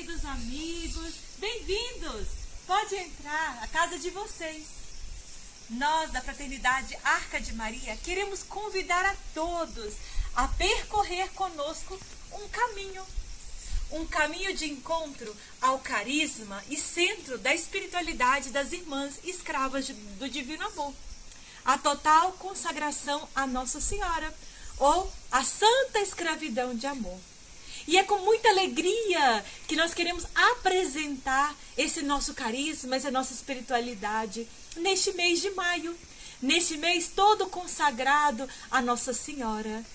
queridos amigos, bem-vindos! Pode entrar, a casa de vocês. Nós, da Fraternidade Arca de Maria, queremos convidar a todos a percorrer conosco um caminho de encontro ao carisma e centro da espiritualidade das irmãs escravas do Divino Amor. A total consagração à Nossa Senhora, ou a Santa Escravidão de Amor. E é com muita alegria que nós queremos apresentar esse nosso carisma, essa nossa espiritualidade neste mês de maio, neste mês todo consagrado à Nossa Senhora.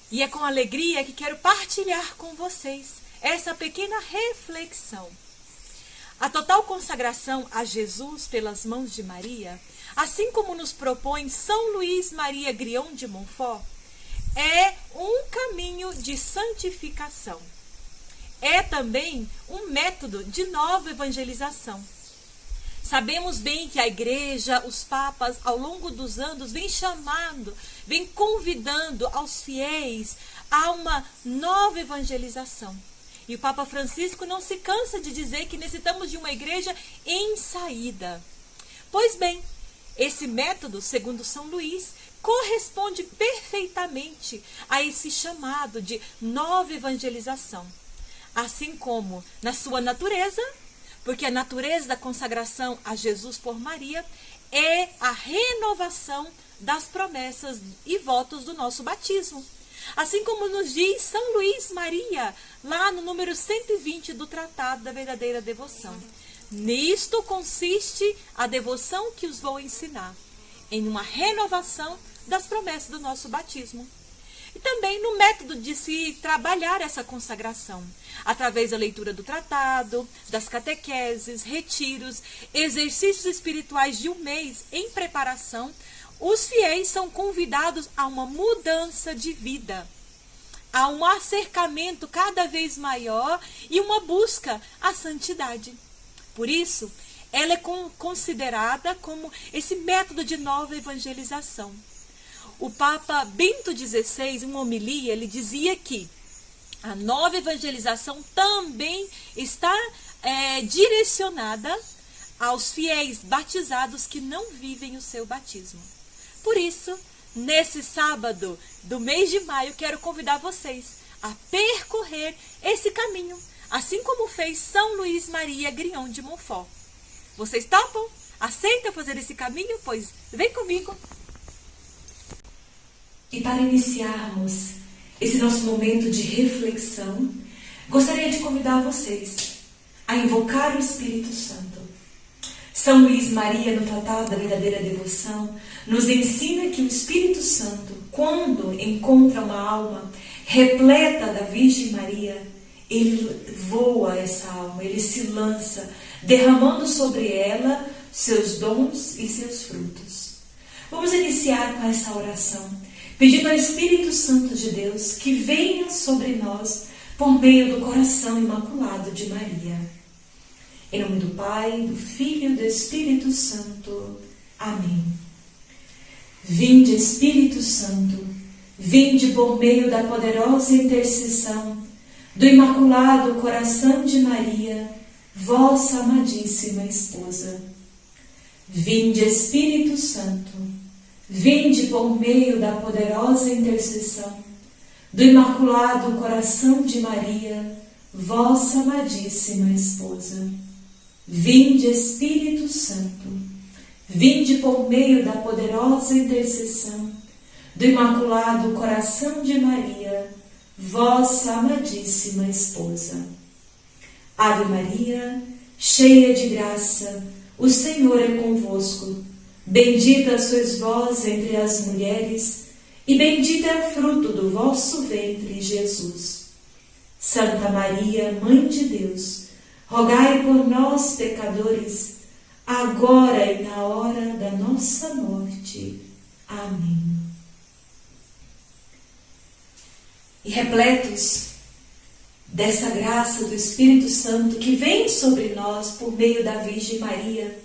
E é com alegria que quero partilhar com vocês essa pequena reflexão. A total consagração a Jesus pelas mãos de Maria, assim como nos propõe São Luís Maria Grion de Montfort, é um caminho de santificação. É também um método de nova evangelização. Sabemos bem que a Igreja, os papas, ao longo dos anos, vem chamando, vem convidando aos fiéis a uma nova evangelização. E o Papa Francisco não se cansa de dizer que necessitamos de uma igreja em saída. Pois bem, esse método, segundo São Luís, corresponde perfeitamente a esse chamado de nova evangelização. Assim como na sua natureza, porque a natureza da consagração a Jesus por Maria é a renovação das promessas e votos do nosso batismo. Assim como nos diz São Luís Maria, lá no número 120 do Tratado da Verdadeira Devoção. Nisto consiste a devoção que os vou ensinar, em uma renovação das promessas do nosso batismo. E também no método de se trabalhar essa consagração, através da leitura do tratado, das catequeses, retiros, exercícios espirituais de um mês em preparação, os fiéis são convidados a uma mudança de vida, a um acercamento cada vez maior e uma busca à santidade. Por isso, ela é considerada como esse método de nova evangelização. O Papa Bento XVI, em uma homilia, ele dizia que a nova evangelização também está direcionada aos fiéis batizados que não vivem o seu batismo. Por isso, nesse sábado do mês de maio, quero convidar vocês a percorrer esse caminho, assim como fez São Luís Maria Grion de Montfort. Vocês topam? Aceitam fazer esse caminho? Pois vem comigo! E para iniciarmos esse nosso momento de reflexão, gostaria de convidar vocês a invocar o Espírito Santo. São Luís Maria, no Tratado da Verdadeira Devoção, nos ensina que o Espírito Santo, quando encontra uma alma repleta da Virgem Maria, ele voa essa alma, ele se lança, derramando sobre ela seus dons e seus frutos. Vamos iniciar com essa oração, pedindo ao Espírito Santo de Deus que venha sobre nós por meio do coração imaculado de Maria. Em nome do Pai, do Filho e do Espírito Santo. Amém. Vinde, Espírito Santo, vinde por meio da poderosa intercessão do Imaculado Coração de Maria, vossa amadíssima esposa. Vinde, Espírito Santo, vinde por meio da poderosa intercessão do Imaculado Coração de Maria, vossa amadíssima esposa. Vinde, Espírito Santo, vinde por meio da poderosa intercessão do Imaculado Coração de Maria, vossa amadíssima esposa. Ave Maria, cheia de graça, o Senhor é convosco. Bendita sois vós entre as mulheres, e bendito é o fruto do vosso ventre, Jesus. Santa Maria, Mãe de Deus, rogai por nós, pecadores, agora e na hora da nossa morte. Amém. E repletos dessa graça do Espírito Santo que vem sobre nós por meio da Virgem Maria,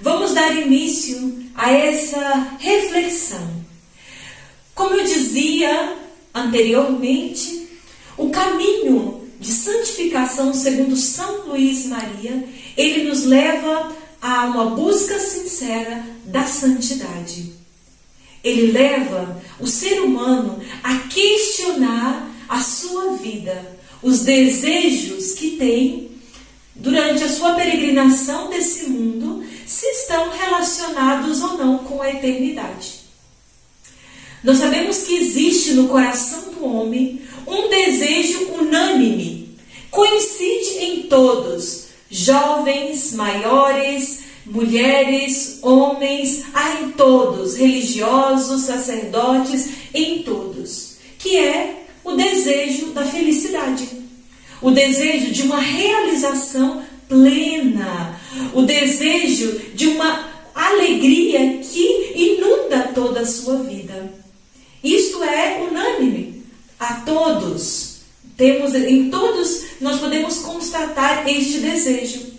vamos dar início a essa reflexão. Como eu dizia anteriormente, o caminho de santificação segundo São Luís Maria, ele nos leva a uma busca sincera da santidade. Ele leva o ser humano a questionar a sua vida, os desejos que tem durante a sua peregrinação desse mundo, se estão relacionados ou não com a eternidade. Nós sabemos que existe no coração do homem um desejo unânime, coincide em todos, jovens, maiores, mulheres, homens, há em todos, religiosos, sacerdotes, em todos, que é o desejo da felicidade, o desejo de uma realização plena, o desejo de uma alegria que inunda toda a sua vida. Isto é unânime a todos. Em todos nós podemos constatar este desejo.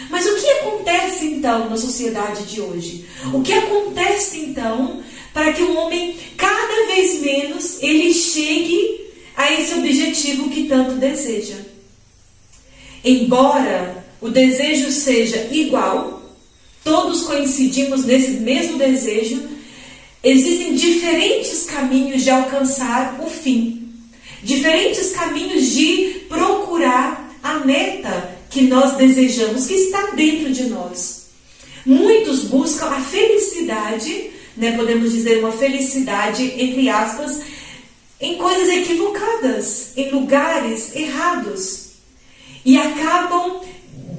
Mas o que acontece então na sociedade de hoje? O que acontece então para que o homem cada vez menos ele chegue a esse objetivo que tanto deseja? Embora o desejo seja igual, todos coincidimos nesse mesmo desejo, existem diferentes caminhos de alcançar o fim, diferentes caminhos de procurar a meta que nós desejamos, que está dentro de nós. Muitos buscam a felicidade, podemos dizer uma felicidade, entre aspas, em coisas equivocadas, em lugares errados. E acabam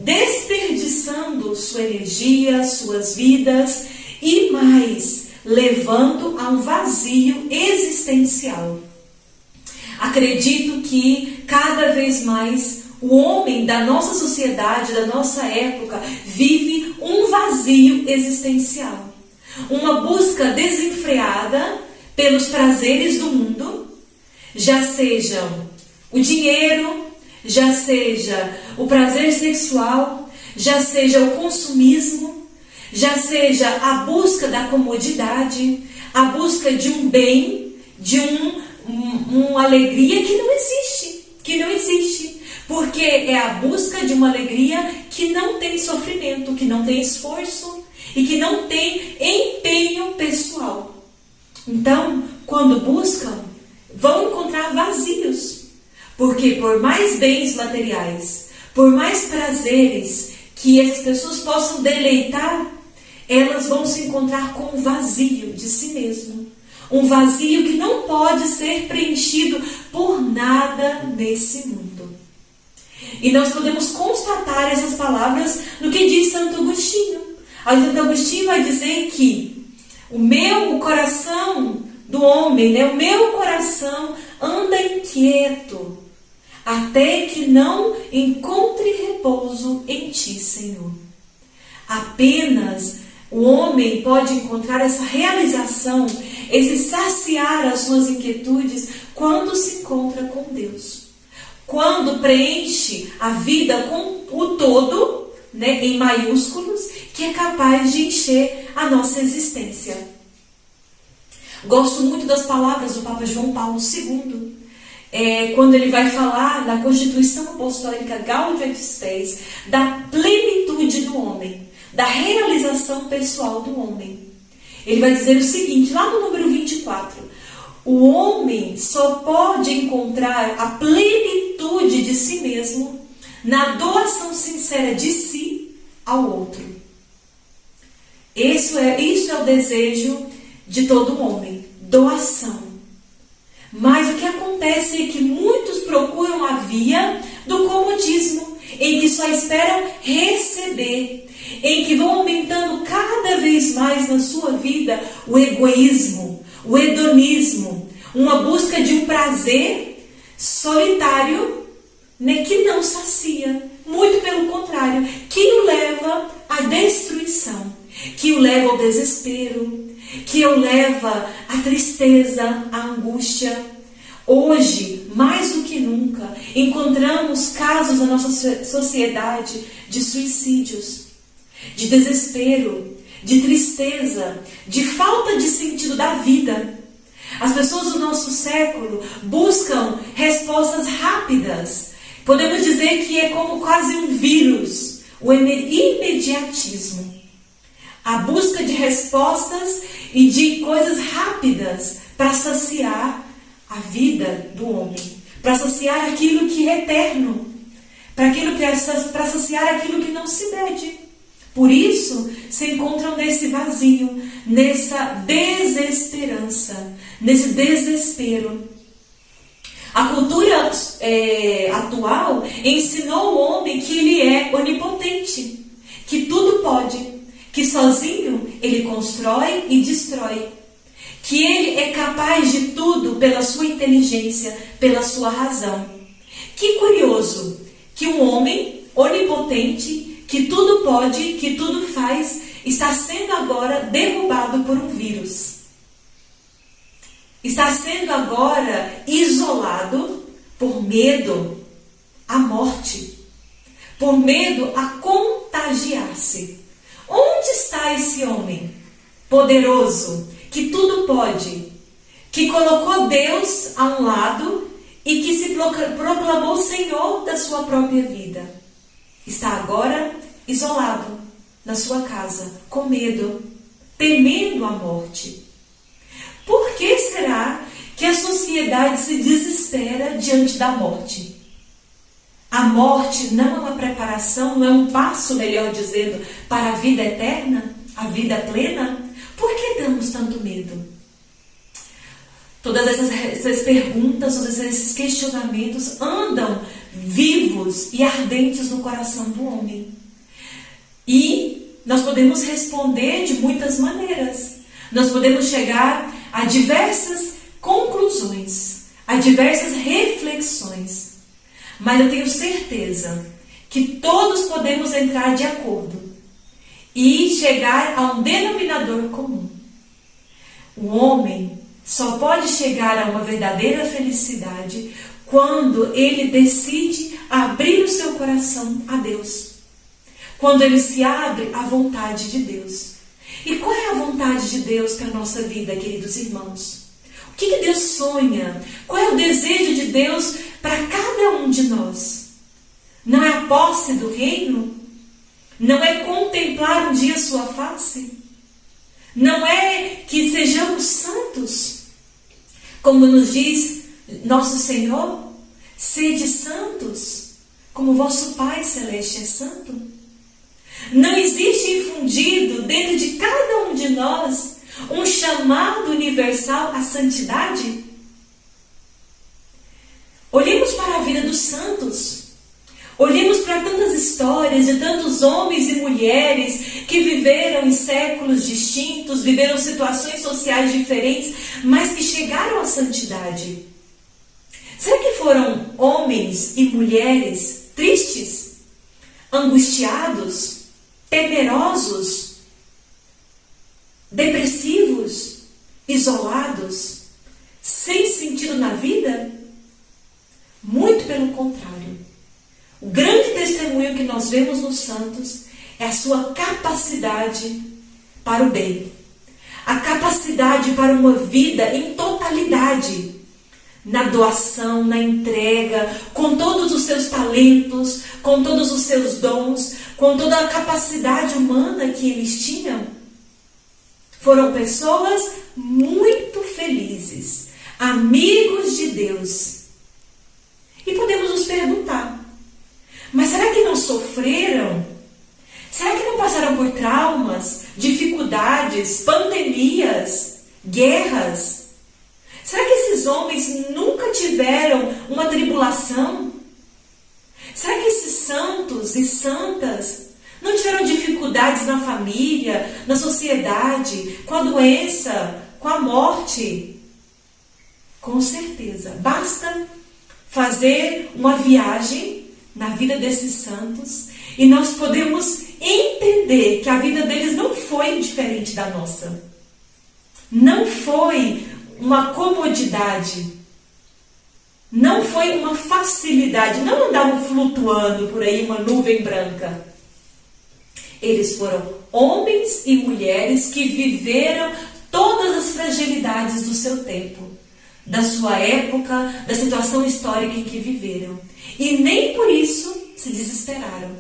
desperdiçando sua energia, suas vidas e mais, levando a um vazio existencial. Acredito que cada vez mais o homem da nossa sociedade, da nossa época, vive um vazio existencial. Uma busca desenfreada pelos prazeres do mundo, já sejam o dinheiro, já seja o prazer sexual, já seja o consumismo, já seja a busca da comodidade, a busca de um bem, de uma alegria que não existe, porque é a busca de uma alegria que não tem sofrimento, que não tem esforço e que não tem empenho pessoal. Então, quando buscam, vão encontrar vazios, porque por mais bens materiais, por mais prazeres que essas pessoas possam deleitar, elas vão se encontrar com um vazio de si mesmo. Um vazio que não pode ser preenchido por nada nesse mundo. E nós podemos constatar essas palavras no que diz Santo Agostinho. Santo Agostinho vai dizer que o coração do homem, o meu coração anda inquieto, até que não encontre repouso em ti, Senhor. Apenas o homem pode encontrar essa realização, esse saciar as suas inquietudes, quando se encontra com Deus. Quando preenche a vida com o todo, em maiúsculos, que é capaz de encher a nossa existência. Gosto muito das palavras do Papa João Paulo II, quando ele vai falar da Constituição Apostólica Gaudium et Spes, da plenitude do homem, da realização pessoal do homem. Ele vai dizer o seguinte, lá no número 24, o homem só pode encontrar a plenitude de si mesmo na doação sincera de si ao outro. Isso é o desejo de todo homem, doação. Mas o que acontece é que muitos procuram a via do comodismo, em que só esperam receber, em que vão aumentando cada vez mais na sua vida o egoísmo, o hedonismo, uma busca de um prazer solitário, que não sacia, muito pelo contrário, que o leva à destruição, que o leva ao desespero, que o leva à tristeza, à angústia. Hoje, mais do que nunca, encontramos casos na nossa sociedade de suicídios, de desespero, de tristeza, de falta de sentido da vida. As pessoas do nosso século buscam respostas rápidas, Podemos dizer que é como quase um vírus, o imediatismo. A busca de respostas e de coisas rápidas para saciar a vida do homem, para saciar aquilo que é eterno, para saciar aquilo que não se mede. Por isso, se encontram nesse vazio, nessa desesperança, nesse desespero. A cultura atual ensinou o homem que ele é onipotente, que tudo pode, que sozinho ele constrói e destrói, que ele é capaz de tudo pela sua inteligência, pela sua razão. Que curioso que um homem onipotente, que tudo pode, que tudo faz, está sendo agora derrubado por um vírus. Está sendo agora isolado por medo à morte, por medo a contagiar-se. Onde está esse homem poderoso, que tudo pode, que colocou Deus a um lado e que se proclamou Senhor da sua própria vida? Está agora isolado na sua casa, com medo, temendo a morte. Por que será que a sociedade se desespera diante da morte? A morte não é uma preparação, não é um passo, melhor dizendo, para a vida eterna, a vida plena? Por que temos tanto medo? Todas essas perguntas, todos esses questionamentos andam vivos e ardentes no coração do homem. E nós podemos responder de muitas maneiras. Nós podemos chegar a diversas conclusões, a diversas reflexões. Mas eu tenho certeza que todos podemos entrar de acordo e chegar a um denominador comum. O homem só pode chegar a uma verdadeira felicidade quando ele decide abrir o seu coração a Deus. Quando ele se abre à vontade de Deus. E qual é a vontade de Deus para a nossa vida, queridos irmãos? O que Deus sonha? Qual é o desejo de Deus para cada um de nós? Não é a posse do reino? Não é contemplar um dia sua face? Não é que sejamos santos? Como nos diz nosso Senhor, sede santos, como vosso Pai Celeste é santo. Não existe infundido dentro de cada um de nós um chamado universal à santidade? Olhemos para a vida dos santos. Olhemos para tantas histórias de tantos homens e mulheres que viveram em séculos distintos, viveram situações sociais diferentes, mas que chegaram à santidade. Será que foram homens e mulheres tristes, angustiados, temerosos, depressivos, isolados, sem sentido na vida? Muito pelo contrário. O grande testemunho que nós vemos nos santos é a sua capacidade para o bem. A capacidade para uma vida em totalidade. Na doação, na entrega, com todos os seus talentos, com todos os seus dons, com toda a capacidade humana que eles tinham. Foram pessoas muito felizes, amigos de Deus. E podemos nos perguntar, mas será que não sofreram? Será que não passaram por traumas, dificuldades, pandemias, guerras? Será que esses homens nunca tiveram uma tribulação? Será que esses santos e santas não tiveram dificuldades na família, na sociedade, com a doença, com a morte? Com certeza. Basta fazer uma viagem na vida desses santos e nós podemos entender que a vida deles não foi diferente da nossa. Não foi uma comodidade, não foi uma facilidade, não andavam flutuando por aí uma nuvem branca. Eles foram homens e mulheres que viveram todas as fragilidades do seu tempo, da sua época, da situação histórica em que viveram. E nem por isso se desesperaram.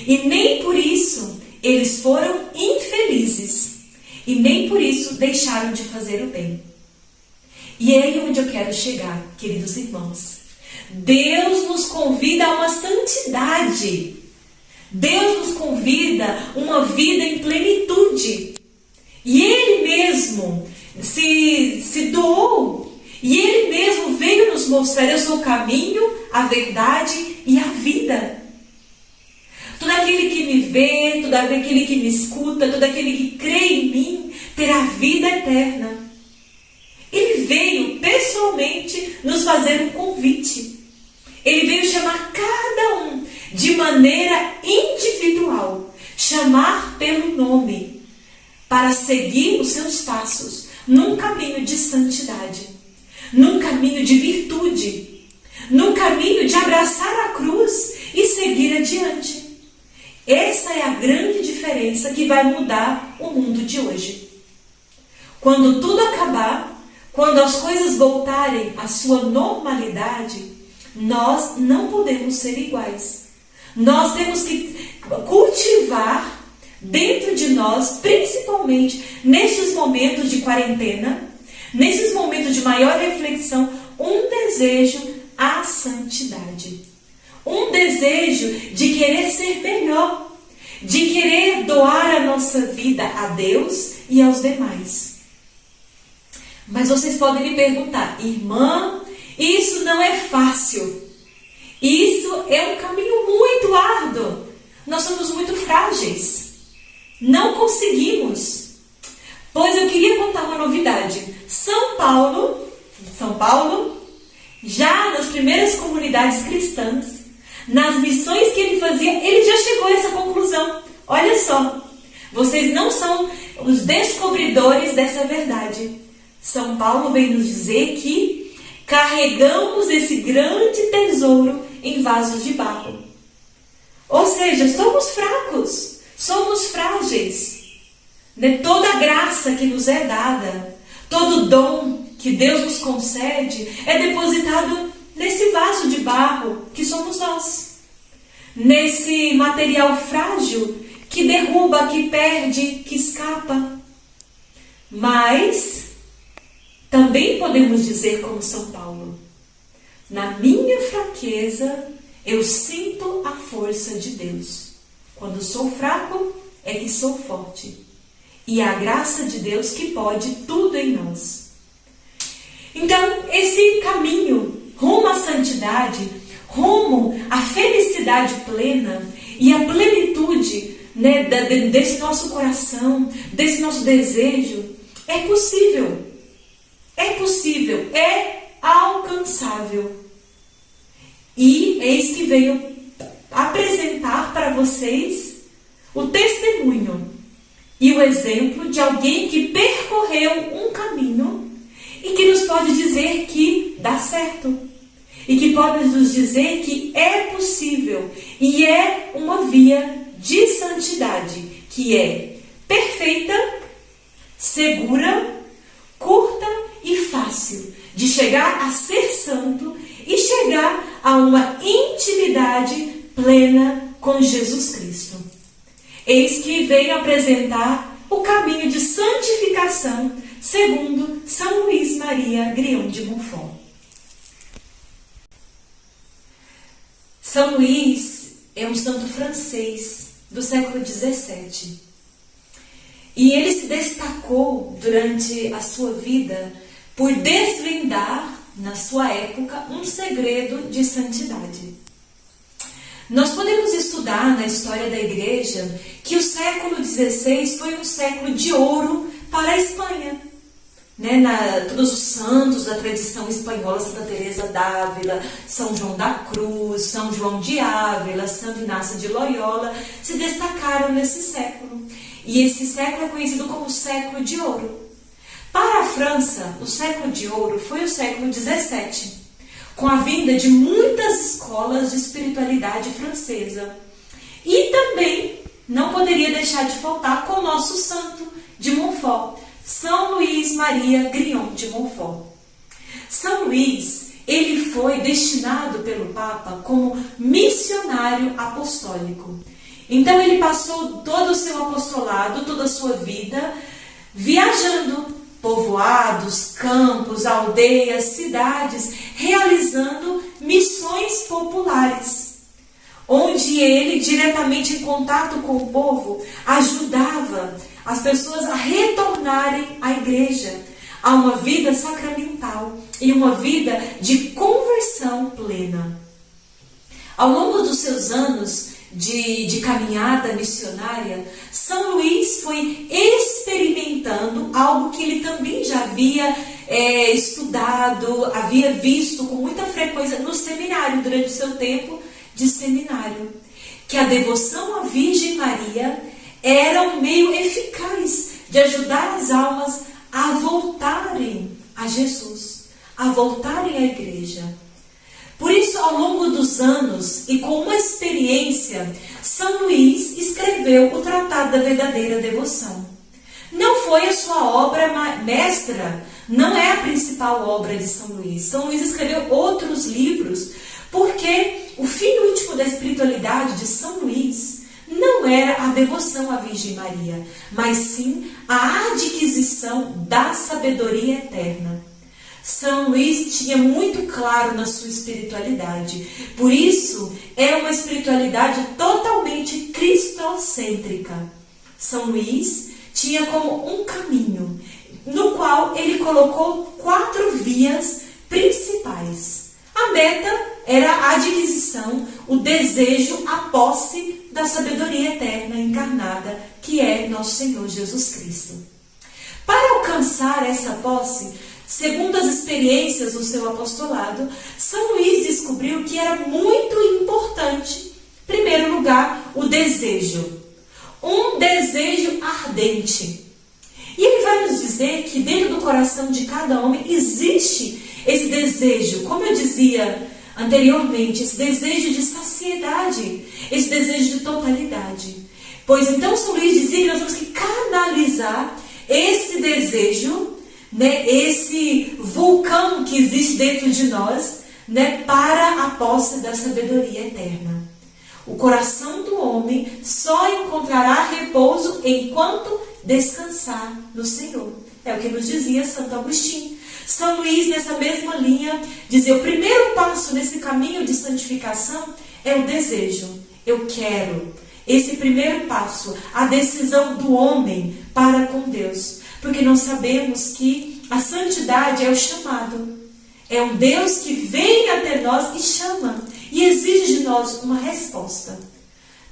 E nem por isso eles foram infelizes. E nem por isso deixaram de fazer o bem. E é aí onde eu quero chegar, queridos irmãos. Deus nos convida a uma santidade. Deus nos convida a uma vida em plenitude. E Ele mesmo se doou. E Ele mesmo veio nos mostrar: eu sou o caminho, a verdade e a vida. Todo aquele que me vê, todo aquele que me escuta, todo aquele que crê em mim, terá vida eterna. Ele veio pessoalmente nos fazer um convite. Ele veio chamar cada um de maneira individual, chamar pelo nome, para seguir os seus passos num caminho de santidade, num caminho de virtude, num caminho de abraçar a cruz e seguir adiante. Essa é a grande diferença que vai mudar o mundo de hoje. Quando tudo acabar, quando as coisas voltarem à sua normalidade, nós não podemos ser iguais. Nós temos que cultivar dentro de nós, principalmente nestes momentos de quarentena, nesses momentos de maior reflexão, um desejo à santidade. Um desejo de querer ser melhor, de querer doar a nossa vida a Deus e aos demais. Mas vocês podem me perguntar: irmã, isso não é fácil. Isso é um caminho muito árduo. Nós somos muito frágeis. Não conseguimos. Pois eu queria contar uma novidade. São Paulo, já nas primeiras comunidades cristãs, nas missões que ele fazia, ele já chegou a essa conclusão. Olha só, vocês não são os descobridores dessa verdade. São Paulo vem nos dizer que carregamos esse grande tesouro em vasos de barro. Ou seja, somos fracos, somos frágeis. Toda a graça que nos é dada, todo dom que Deus nos concede é depositado nesse vaso de barro que somos nós. Nesse material frágil que derruba, que perde, que escapa. Mas também podemos dizer como São Paulo: na minha fraqueza eu sinto a força de Deus. Quando sou fraco é que sou forte. E a graça de Deus que pode tudo em nós. Então, esse caminho rumo à santidade, rumo à felicidade plena e à plenitude, desse nosso coração, desse nosso desejo, é possível. É possível, é alcançável. E eis que venho apresentar para vocês o testemunho e o exemplo de alguém que percorreu um caminho e que nos pode dizer que dá certo. E que pode nos dizer que é possível e é uma via de santidade que é perfeita, segura, curta e fácil de chegar a ser santo e chegar a uma intimidade plena com Jesus Cristo. Eis que venho apresentar o caminho de santificação segundo São Luís Maria Grignon de Montfort. São Luís é um santo francês do século XVII. E ele se destacou durante a sua vida por desvendar, na sua época, um segredo de santidade. Nós podemos estudar na história da Igreja que o século XVI foi um século de ouro para a Espanha. Todos os santos da tradição espanhola, Santa Teresa d'Ávila, São João da Cruz, São João de Ávila, Santo Inácio de Loyola, se destacaram nesse século. E esse século é conhecido como o século de ouro. Para a França, o século de ouro foi o século XVII, com a vinda de muitas escolas de espiritualidade francesa. E também não poderia deixar de faltar com o nosso santo de Montfort, São Luís Maria Grignon de Montfort. São Luís, ele foi destinado pelo Papa como missionário apostólico. Então ele passou todo o seu apostolado, toda a sua vida, viajando povoados, campos, aldeias, cidades, realizando missões populares, onde ele, diretamente em contato com o povo, ajudava as pessoas a retornarem à igreja, a uma vida sacramental e uma vida de conversão plena. Ao longo dos seus anos de caminhada missionária, São Luís foi experimentando algo que ele também já havia estudado, havia visto com muita frequência no seminário, durante o seu tempo de seminário, que a devoção à Virgem Maria era um meio eficaz de ajudar as almas a voltarem a Jesus, a voltarem à igreja. Por isso, ao longo dos anos e com uma experiência, São Luís escreveu o Tratado da Verdadeira Devoção. Não foi a sua obra mestra, não é a principal obra de São Luís. São Luís escreveu outros livros, porque o fim último da espiritualidade de São Luís não era a devoção à Virgem Maria, mas sim a adquisição da sabedoria eterna. São Luís tinha muito claro na sua espiritualidade, por isso é uma espiritualidade totalmente cristocêntrica. São Luís tinha como um caminho, no qual ele colocou 4 vias principais. A meta era a adquisição, o desejo, a posse da sabedoria eterna encarnada, que é nosso Senhor Jesus Cristo. Para alcançar essa posse, segundo as experiências do seu apostolado, São Luís descobriu que era muito importante, em primeiro lugar, o desejo. Um desejo ardente. E ele vai nos dizer que dentro do coração de cada homem existe esse desejo, como eu dizia anteriormente, esse desejo de saciedade, esse desejo de totalidade. Pois então São Luís dizia que nós temos que canalizar esse desejo, esse vulcão que existe dentro de nós, para a posse da sabedoria eterna. O coração do homem só encontrará repouso enquanto descansar no Senhor. É o que nos dizia Santo Agostinho. São Luís, nessa mesma linha, dizia: o primeiro passo nesse caminho de santificação é o desejo. Eu quero. Esse primeiro passo, a decisão do homem para com Deus. Porque nós sabemos que a santidade é o chamado. É um Deus que vem até nós e chama. E exige de nós uma resposta.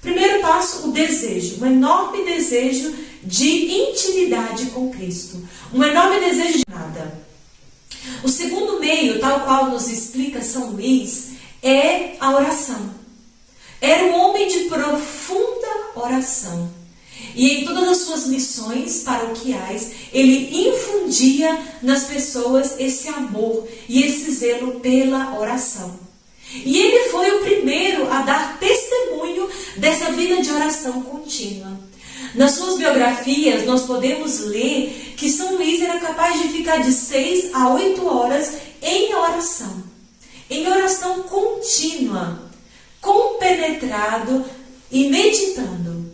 Primeiro passo, o desejo. Um enorme desejo de intimidade com Cristo. Um enorme desejo de nada. O segundo meio, tal qual nos explica São Luís, é a oração. Era um homem de profunda oração. E em todas as suas missões paroquiais, ele infundia nas pessoas esse amor e esse zelo pela oração. E ele foi o primeiro a dar testemunho dessa vida de oração contínua. Nas suas biografias, nós podemos ler que São Luís era capaz de ficar de 6 a 8 horas em oração contínua, compenetrado e meditando.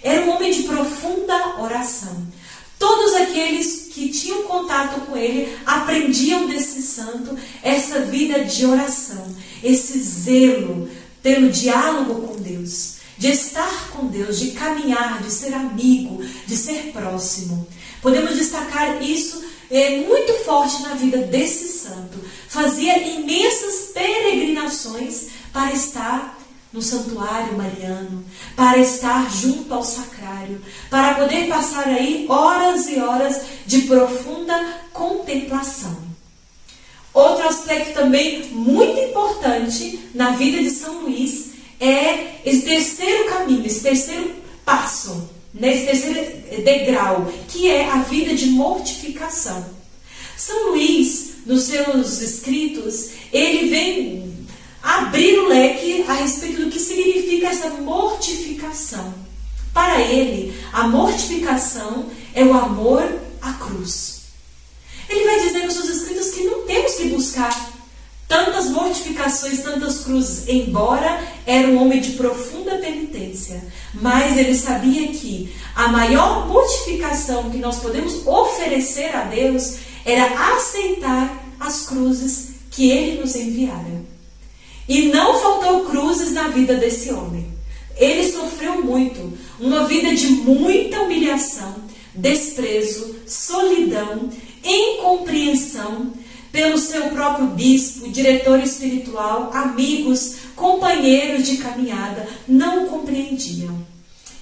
Era um homem de profunda oração. Todos aqueles que tinham contato com ele aprendiam desse santo essa vida de oração, esse zelo pelo diálogo com Deus, de estar com Deus, de caminhar, de ser amigo, de ser próximo. Podemos destacar isso muito forte na vida desse santo. Fazia imensas peregrinações para estar no santuário mariano, para estar junto ao sacrário, para poder passar aí horas e horas de profunda contemplação. Outro aspecto também muito importante na vida de São Luís é esse terceiro caminho, esse terceiro passo, esse terceiro degrau, que é a vida de mortificação. São Luís, nos seus escritos, ele vem abrir o leque a respeito do que significa essa mortificação. Para ele, a mortificação é o amor à cruz. Ele vai dizer nos seus escritos que não temos que buscar buscar tantas mortificações, tantas cruzes, embora era um homem de profunda penitência, mas ele sabia que a maior mortificação que nós podemos oferecer a Deus era aceitar as cruzes que ele nos enviara. E não faltou cruzes na vida desse homem. Ele sofreu muito, uma vida de muita humilhação, desprezo, solidão, incompreensão pelo seu próprio bispo, diretor espiritual, amigos, companheiros de caminhada, não o compreendiam.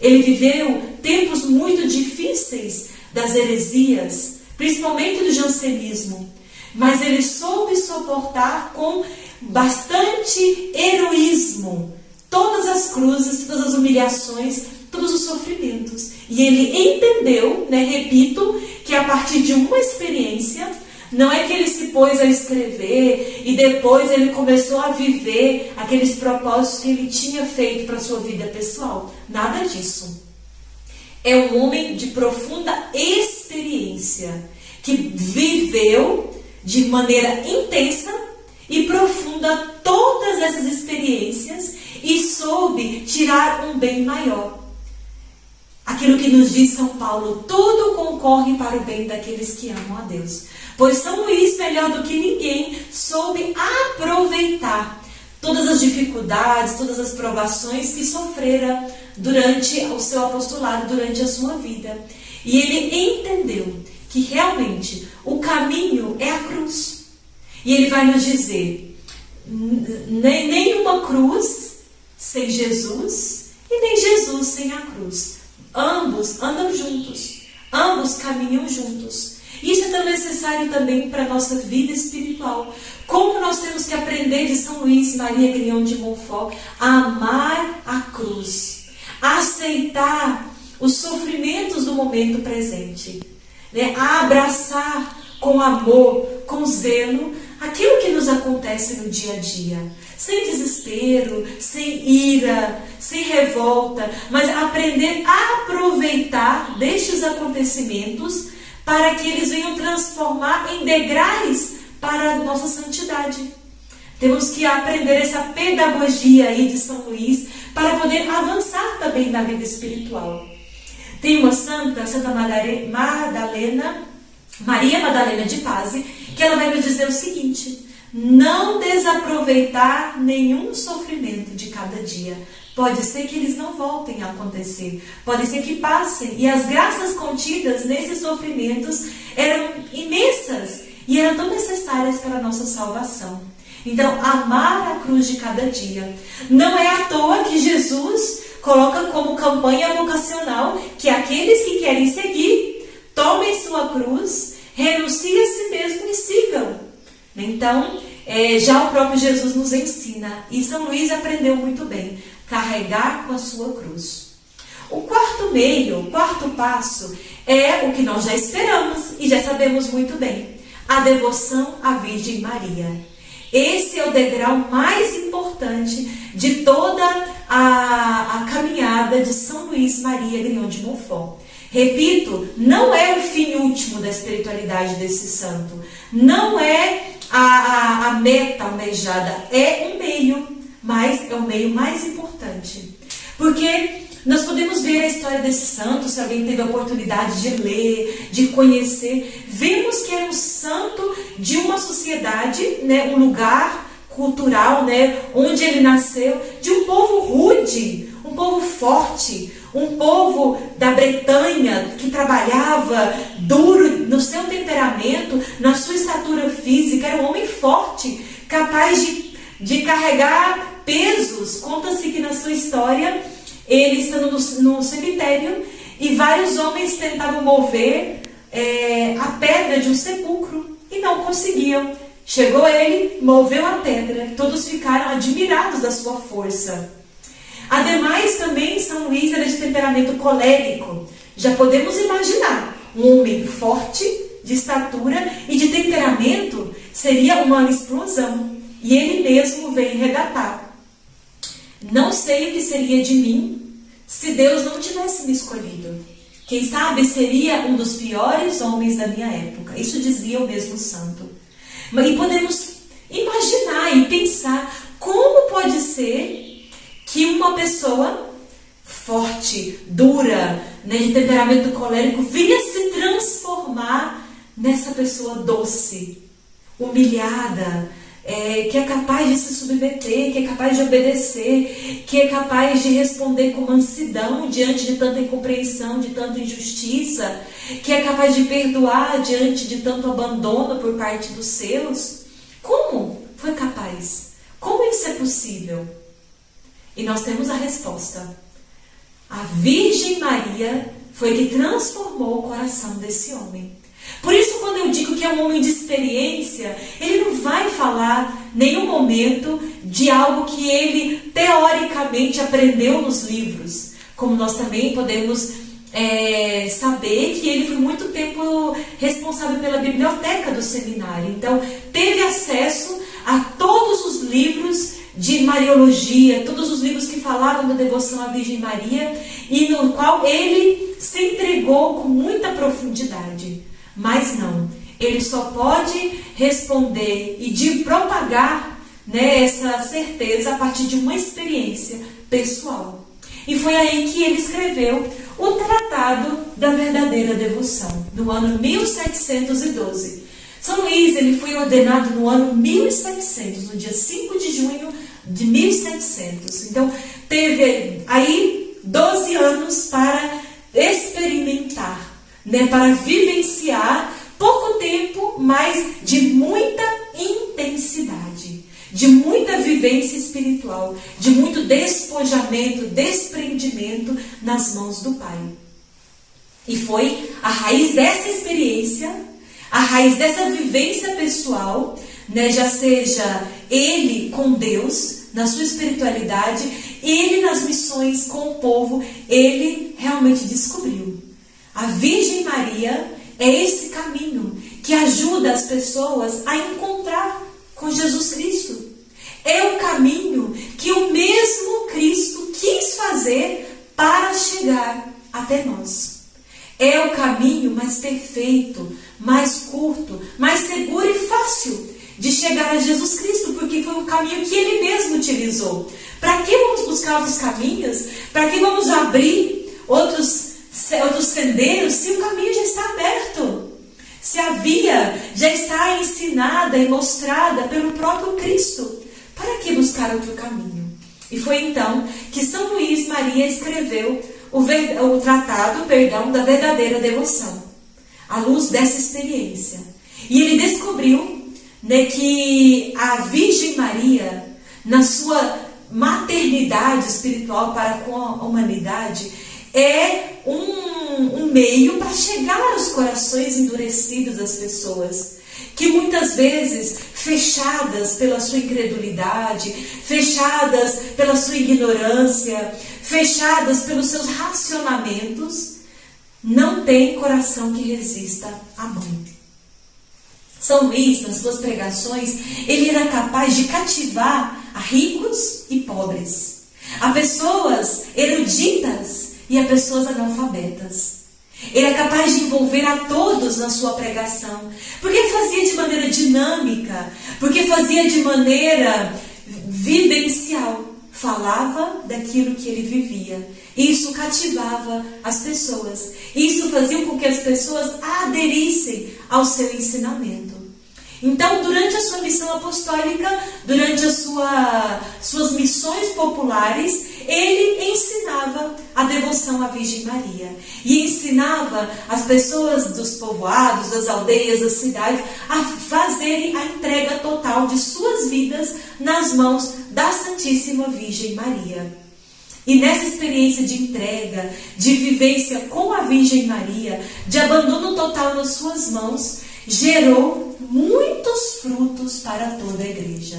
Ele viveu tempos muito difíceis das heresias, principalmente do jansenismo, mas ele soube suportar com bastante heroísmo todas as cruzes, todas as humilhações, todos os sofrimentos. E ele entendeu, repito, que a partir de uma experiência, não é que ele se pôs a escrever e depois ele começou a viver aqueles propósitos que ele tinha feito para a sua vida pessoal. Nada disso. É um homem de profunda experiência, que viveu de maneira intensa e profunda todas essas experiências e soube tirar um bem maior. Aquilo que nos diz São Paulo: tudo concorre para o bem daqueles que amam a Deus. Pois São Luís, melhor do que ninguém, soube aproveitar todas as dificuldades, todas as provações que sofrera durante o seu apostolado, durante a sua vida. E ele entendeu que realmente o caminho é a cruz. E ele vai nos dizer: nenhuma cruz sem Jesus e nem Jesus sem a cruz. Ambos andam juntos, ambos caminham juntos. Isso é tão necessário também para a nossa vida espiritual. Como nós temos que aprender de São Luís Maria Grignion de Montfort a amar a cruz, a aceitar os sofrimentos do momento presente, a abraçar com amor, com zelo, aquilo que nos acontece no dia a dia, sem desespero, sem ira, sem revolta, mas aprender a aproveitar destes acontecimentos para que eles venham transformar em degraus para a nossa santidade. Temos que aprender essa pedagogia aí de São Luís para poder avançar também na vida espiritual. Tem uma santa, Santa Madalena, Maria Madalena de Pazzi, que ela vai nos dizer o seguinte: não desaproveitar nenhum sofrimento de cada dia. Pode ser que eles não voltem a acontecer, pode ser que passem, e as graças contidas nesses sofrimentos eram imensas e eram tão necessárias para a nossa salvação. Então, amar a cruz de cada dia. Não é à toa que Jesus coloca como campanha vocacional que aqueles que querem seguir, tomem sua cruz, renunciem a si mesmo e sigam. Então, já o próprio Jesus nos ensina, e São Luís aprendeu muito bem: carregar com a sua cruz. O quarto passo é o que nós já esperamos e já sabemos muito bem: a devoção à Virgem Maria. Esse é o degrau mais importante de toda a caminhada de São Luís Maria Grignion de Montfort. Repito, não é o fim último da espiritualidade desse santo, não é a meta almejada, é um meio, mas é o meio mais importante. Porque nós podemos ver a história desse santo, se alguém teve a oportunidade de ler, de conhecer, vemos que era um santo de uma sociedade, um lugar cultural, onde ele nasceu, de um povo rude, um povo forte, um povo da Bretanha que trabalhava duro no seu temperamento, na sua estatura física. Era um homem forte, capaz de carregar pesos. Conta-se que na sua história, ele estando no cemitério, e vários homens tentavam mover a pedra de um sepulcro e não conseguiam. Chegou ele, moveu a pedra, todos ficaram admirados da sua força. Ademais, também São Luís era de temperamento colérico. Já podemos imaginar, um homem forte, de estatura e de temperamento, seria uma explosão. E ele mesmo vem relatar: não sei o que seria de mim se Deus não tivesse me escolhido. Quem sabe seria um dos piores homens da minha época. Isso dizia o mesmo santo. E podemos questionar e pensar como pode ser que uma pessoa forte, dura, né, de temperamento colérico, vinha se transformar nessa pessoa doce, humilhada, que é capaz de se submeter, que é capaz de obedecer, que é capaz de responder com mansidão diante de tanta incompreensão, de tanta injustiça, que é capaz de perdoar diante de tanto abandono por parte dos seus. Como foi capaz? Como isso é possível? E nós temos a resposta. A Virgem Maria foi que transformou o coração desse homem. Por isso, quando eu digo que é um homem de experiência, ele não vai falar em nenhum momento de algo que ele teoricamente aprendeu nos livros. Como nós também podemos saber que ele foi muito tempo responsável pela biblioteca do seminário. Então, teve acesso a todos os livros de Mariologia, todos os livros que falavam da devoção à Virgem Maria, e no qual ele se entregou com muita profundidade. Mas não, ele só pode responder e de propagar, né, essa certeza a partir de uma experiência pessoal. E foi aí que ele escreveu o Tratado da Verdadeira Devoção, no ano 1712. São Luís, ele foi ordenado no ano 1700, no dia 5 de junho de 1700. Então, teve aí 12 anos para experimentar, né, para vivenciar, pouco tempo, mas de muita intensidade, de muita vivência espiritual, de muito despojamento, desprendimento nas mãos do Pai. E foi a raiz dessa experiência, a raiz dessa vivência pessoal, né, já seja ele com Deus, na sua espiritualidade, ele nas missões com o povo, ele realmente descobriu. A Virgem Maria é esse caminho que ajuda as pessoas a encontrar com Jesus Cristo. É o caminho que o mesmo Cristo quis fazer para chegar até nós. É o caminho mais perfeito, mais curto, mais seguro e fácil de chegar a Jesus Cristo, porque foi o caminho que ele mesmo utilizou. Para que vamos buscar outros caminhos? Para que vamos abrir outros sendeiros se o caminho já está aberto? Se a via já está ensinada e mostrada pelo próprio Cristo, para que buscar outro caminho? E foi então que São Luís Maria escreveu o Tratado da Verdadeira Devoção, à luz dessa experiência. E ele descobriu, né, que a Virgem Maria, na sua maternidade espiritual para com a humanidade, é um meio para chegar aos corações endurecidos das pessoas, que muitas vezes, fechadas pela sua incredulidade, fechadas pela sua ignorância, fechadas pelos seus racionamentos, não tem coração que resista à mãe. São Luís, nas suas pregações, ele era capaz de cativar a ricos e pobres, a pessoas eruditas e a pessoas analfabetas. Ele é capaz de envolver a todos na sua pregação, porque ele fazia de maneira dinâmica, porque fazia de maneira vivencial, falava daquilo que ele vivia. Isso cativava as pessoas, isso fazia com que as pessoas aderissem ao seu ensinamento. Então, durante a sua missão apostólica, durante as suas missões populares, ele ensinava a devoção à Virgem Maria. E ensinava as pessoas dos povoados, das aldeias, das cidades, a fazerem a entrega total de suas vidas nas mãos da Santíssima Virgem Maria. E nessa experiência de entrega, de vivência com a Virgem Maria, de abandono total nas suas mãos, gerou muitos frutos para toda a igreja.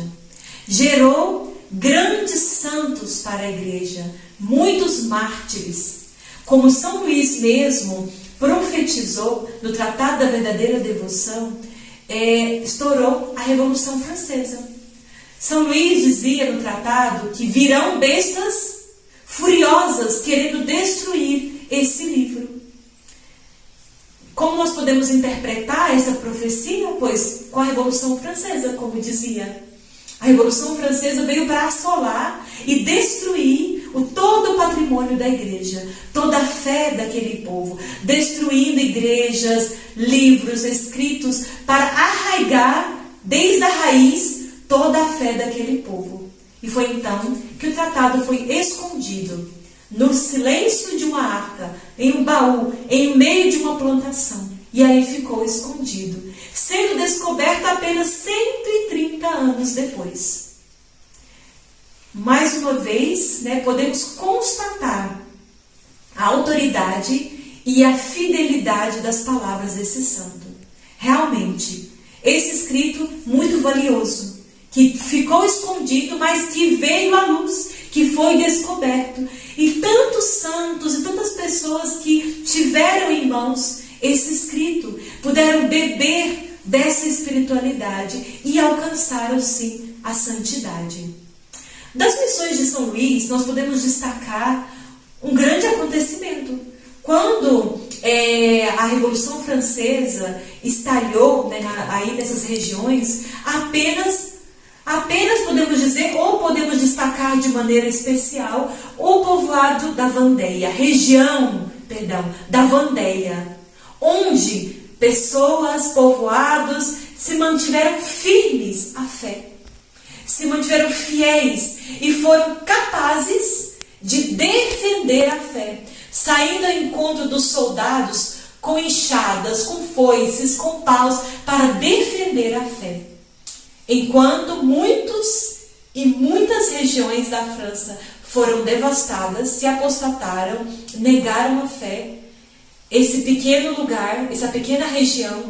Gerou grandes santos para a igreja, muitos mártires. Como São Luís mesmo profetizou no Tratado da Verdadeira Devoção, estourou a Revolução Francesa. São Luís dizia no tratado que virão bestas furiosas querendo destruir esse livro. Como nós podemos interpretar essa profecia? Pois com a Revolução Francesa, como dizia. A Revolução Francesa veio para assolar e destruir todo o patrimônio da igreja, toda a fé daquele povo, destruindo igrejas, livros escritos para arraigar desde a raiz toda a fé daquele povo. E foi então que o tratado foi escondido no silêncio de uma arca, em um baú, em meio de uma plantação. E aí ficou escondido, sendo descoberto apenas 130 anos depois. Mais uma vez, podemos constatar a autoridade e a fidelidade das palavras desse santo. Realmente, esse escrito muito valioso, que ficou escondido, mas que veio à luz, que foi descoberto. E tantos santos e tantas pessoas que tiveram em mãos esse escrito, puderam beber dessa espiritualidade e alcançaram, sim, a santidade. Das missões de São Luís, nós podemos destacar um grande acontecimento. Quando a Revolução Francesa estalhou aí nessas regiões, apenas podemos dizer, ou podemos destacar de maneira especial, o povoado da Vendée, região da Vendée, onde pessoas, povoados, se mantiveram firmes à fé, se mantiveram fiéis e foram capazes de defender a fé, saindo ao encontro dos soldados com enxadas, com foices, com paus, para defender a fé. Enquanto muitas regiões da França foram devastadas, se apostataram, negaram a fé, esse pequeno lugar, essa pequena região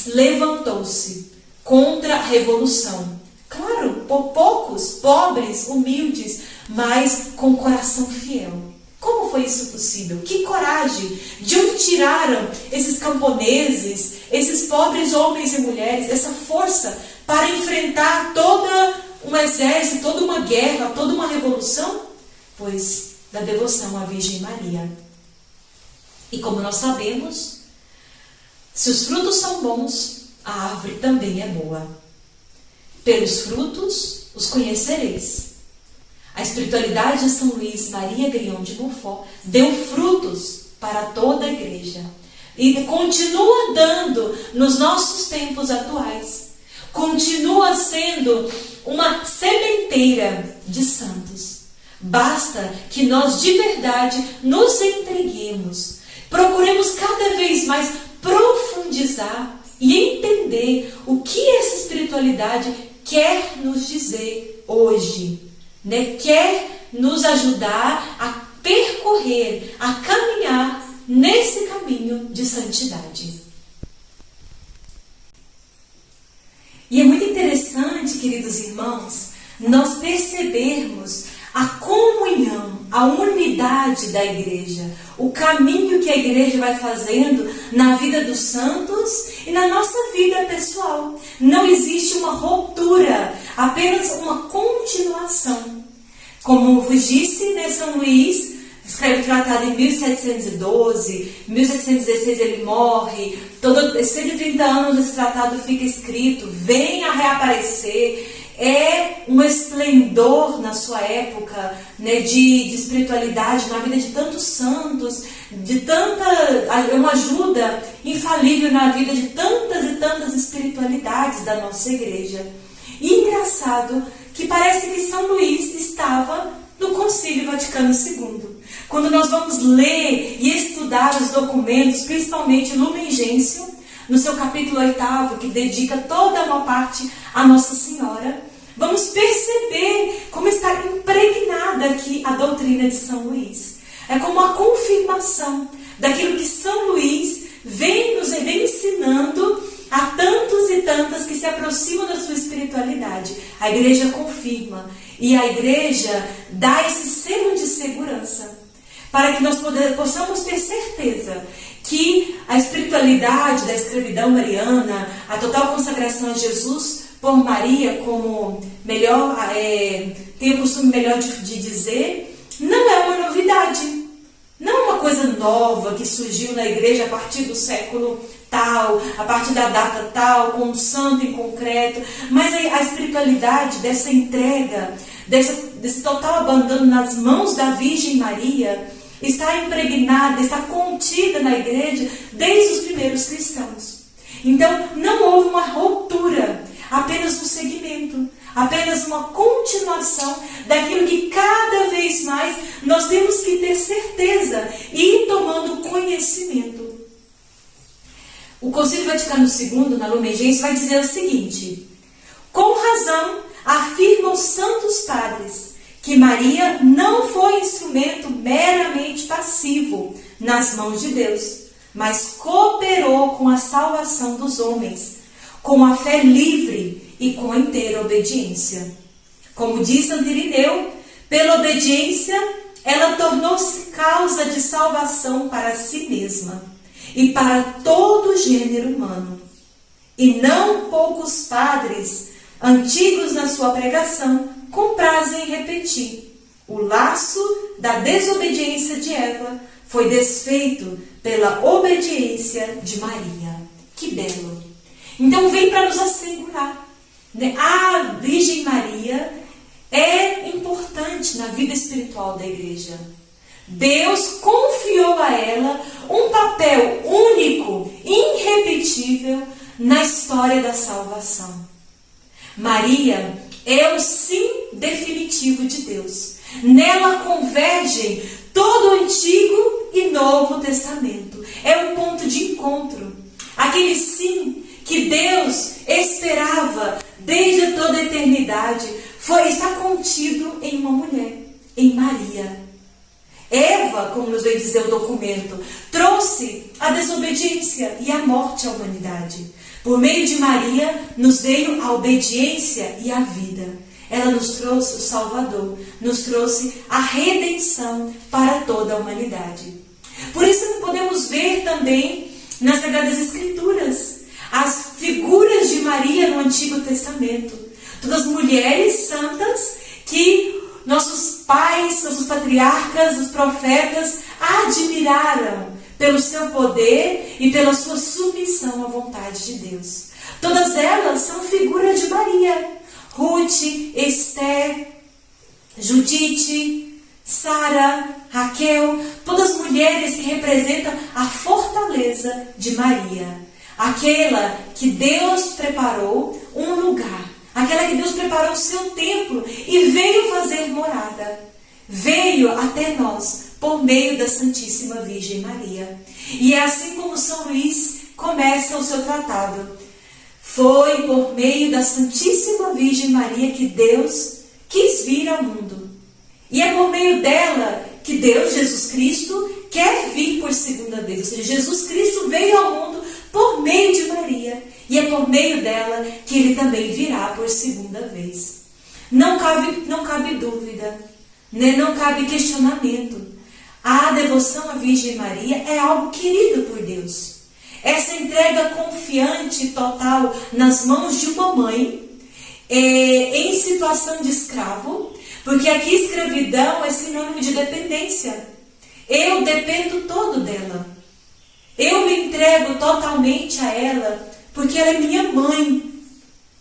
levantou-se contra a revolução. Claro, por poucos, pobres, humildes, mas com coração fiel. Como foi isso possível? Que coragem! De onde tiraram esses camponeses, esses pobres homens e mulheres, essa força para enfrentar todo um exército, toda uma guerra, toda uma revolução? Pois da devoção à Virgem Maria. E como nós sabemos, se os frutos são bons, a árvore também é boa. Pelos frutos os conhecereis. A espiritualidade de São Luís Maria Grignon de Montfort deu frutos para toda a igreja. E continua dando nos nossos tempos atuais. Continua sendo uma sementeira de santos. Basta que nós de verdade nos entreguemos. Procuremos cada vez mais profundizar e entender o que essa espiritualidade quer nos dizer hoje, quer nos ajudar a percorrer, a caminhar nesse caminho de santidade. E é muito interessante, queridos irmãos, nós percebermos a comunhão, a unidade da igreja, o caminho que a igreja vai fazendo na vida dos santos e na nossa vida pessoal. Não existe uma ruptura, apenas uma continuação. Como vos disse, São Luís escreve o tratado em 1712, em 1716 ele morre, 130 anos esse tratado fica escrito, vem a reaparecer. É um esplendor na sua época, de espiritualidade, na vida de tantos santos, é uma ajuda infalível na vida de tantas e tantas espiritualidades da nossa igreja. E engraçado que parece que São Luís estava no Concílio Vaticano II. Quando nós vamos ler e estudar os documentos, principalmente Lumen Gentium, no seu capítulo 8º, que dedica toda uma parte a Nossa Senhora, vamos perceber como está impregnada aqui a doutrina de São Luís. É como a confirmação daquilo que São Luís vem ensinando a tantos e tantas que se aproximam da sua espiritualidade. A igreja confirma e a igreja dá esse selo de segurança para que nós possamos ter certeza que a espiritualidade da escravidão mariana, a total consagração a Jesus por Maria, como melhor, tem o costume melhor de dizer, não é uma novidade. Não é uma coisa nova que surgiu na igreja a partir do século tal, a partir da data tal, com um santo em concreto, mas a espiritualidade dessa entrega, desse total abandono nas mãos da Virgem Maria, está impregnada, está contida na igreja desde os primeiros cristãos. Então, não houve uma ruptura, apenas um segmento, apenas uma continuação daquilo que cada vez mais nós temos que ter certeza e ir tomando conhecimento. O Concílio Vaticano II, na Lumen Gentium, vai dizer o seguinte: com razão afirmam os santos padres que Maria não foi instrumento meramente passivo nas mãos de Deus, mas cooperou com a salvação dos homens, com a fé livre e com a inteira obediência. Como diz Santo Irineu, pela obediência ela tornou-se causa de salvação para si mesma e para todo o gênero humano. E não poucos padres, antigos na sua pregação, comprazem em repetir: o laço da desobediência de Eva foi desfeito pela obediência de Maria. Que belo! Então vem para nos assegurar, né? A Virgem Maria é importante na vida espiritual da igreja. Deus confiou a ela um papel único, irrepetível na história da salvação. Maria é o sim definitivo de Deus. Nela convergem todo o Antigo e Novo Testamento. É um ponto de encontro. Aquele sim que Deus esperava desde toda a eternidade está contido em uma mulher, em Maria. Eva, como nos vem dizer o documento, trouxe a desobediência e a morte à humanidade. Por meio de Maria, nos veio a obediência e a vida. Ela nos trouxe o Salvador, nos trouxe a redenção para toda a humanidade. Por isso podemos ver também nas Sagradas Escrituras as figuras de Maria no Antigo Testamento. Todas mulheres santas que nossos pais, nossos patriarcas, os profetas admiraram pelo seu poder e pela sua submissão à vontade de Deus. Todas elas são figuras de Maria. Ruth, Esther, Judite, Sara, Raquel, todas mulheres que representam a fortaleza de Maria. Aquela que Deus preparou um lugar. Aquela que Deus preparou o seu templo e veio fazer morada. Veio até nós por meio da Santíssima Virgem Maria. E é assim como São Luís começa o seu tratado. Foi por meio da Santíssima Virgem Maria que Deus quis vir ao mundo. E é por meio dela que Deus, Jesus Cristo, quer vir por segunda vez. Ou seja, Jesus Cristo veio ao mundo por meio de Maria. E é por meio dela que ele também virá por segunda vez. Não cabe dúvida, né? Não cabe questionamento. A devoção à Virgem Maria é algo querido por Deus. Essa entrega confiante e total nas mãos de uma mãe, em situação de escravo, porque aqui escravidão é sinônimo de dependência. Eu dependo todo dela. Eu me entrego totalmente a ela, porque ela é minha mãe.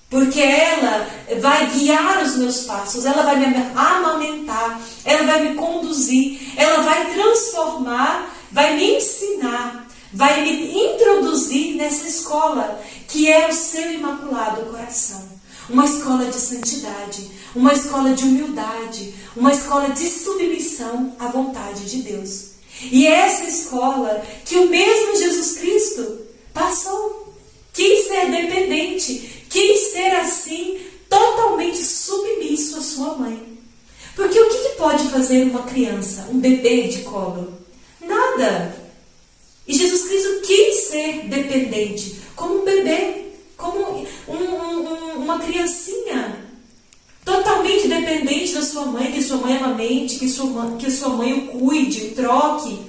Porque ela vai guiar os meus passos, ela vai me amamentar, ela vai me conduzir, ela vai transformar, vai me ensinar, vai me introduzir nessa escola, que é o seu Imaculado Coração. Uma escola de santidade, uma escola de humildade, uma escola de submissão à vontade de Deus. E é essa escola que o mesmo Jesus Cristo passou. Quis ser dependente, quis ser assim, totalmente submisso à sua mãe. Porque o que pode fazer uma criança, um bebê de colo? Nada. E Jesus Cristo quis ser dependente, como um bebê, como uma criancinha, totalmente dependente da sua mãe, que sua mãe amamente, que sua mãe o cuide, o troque,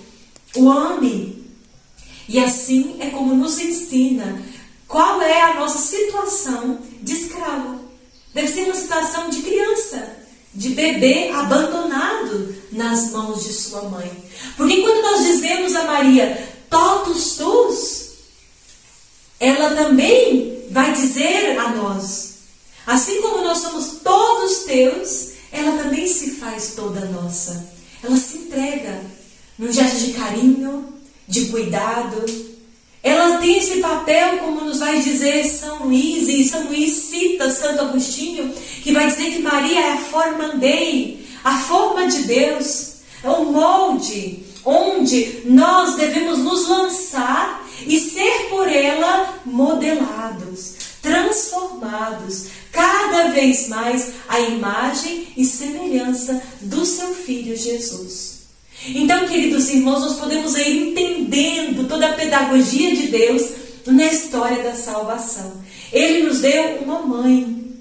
o ame. E assim é como nos ensina qual é a nossa situação de escravo. Deve ser uma situação de criança, de bebê abandonado nas mãos de sua mãe. Porque quando nós dizemos a Maria, totus tus, ela também vai dizer a nós, assim como nós somos todos teus, ela também se faz toda nossa. Ela se entrega num gesto de carinho, de cuidado. Ela tem esse papel, como nos vai dizer São Luís, e São Luís cita Santo Agostinho, que vai dizer que Maria é a forma Dei, a forma de Deus, é o molde onde nós devemos nos lançar e ser por ela modelados, transformados, cada vez mais à imagem e semelhança do seu Filho Jesus. Então, queridos irmãos, nós podemos ir entendendo toda a pedagogia de Deus na história da salvação. Ele nos deu uma mãe.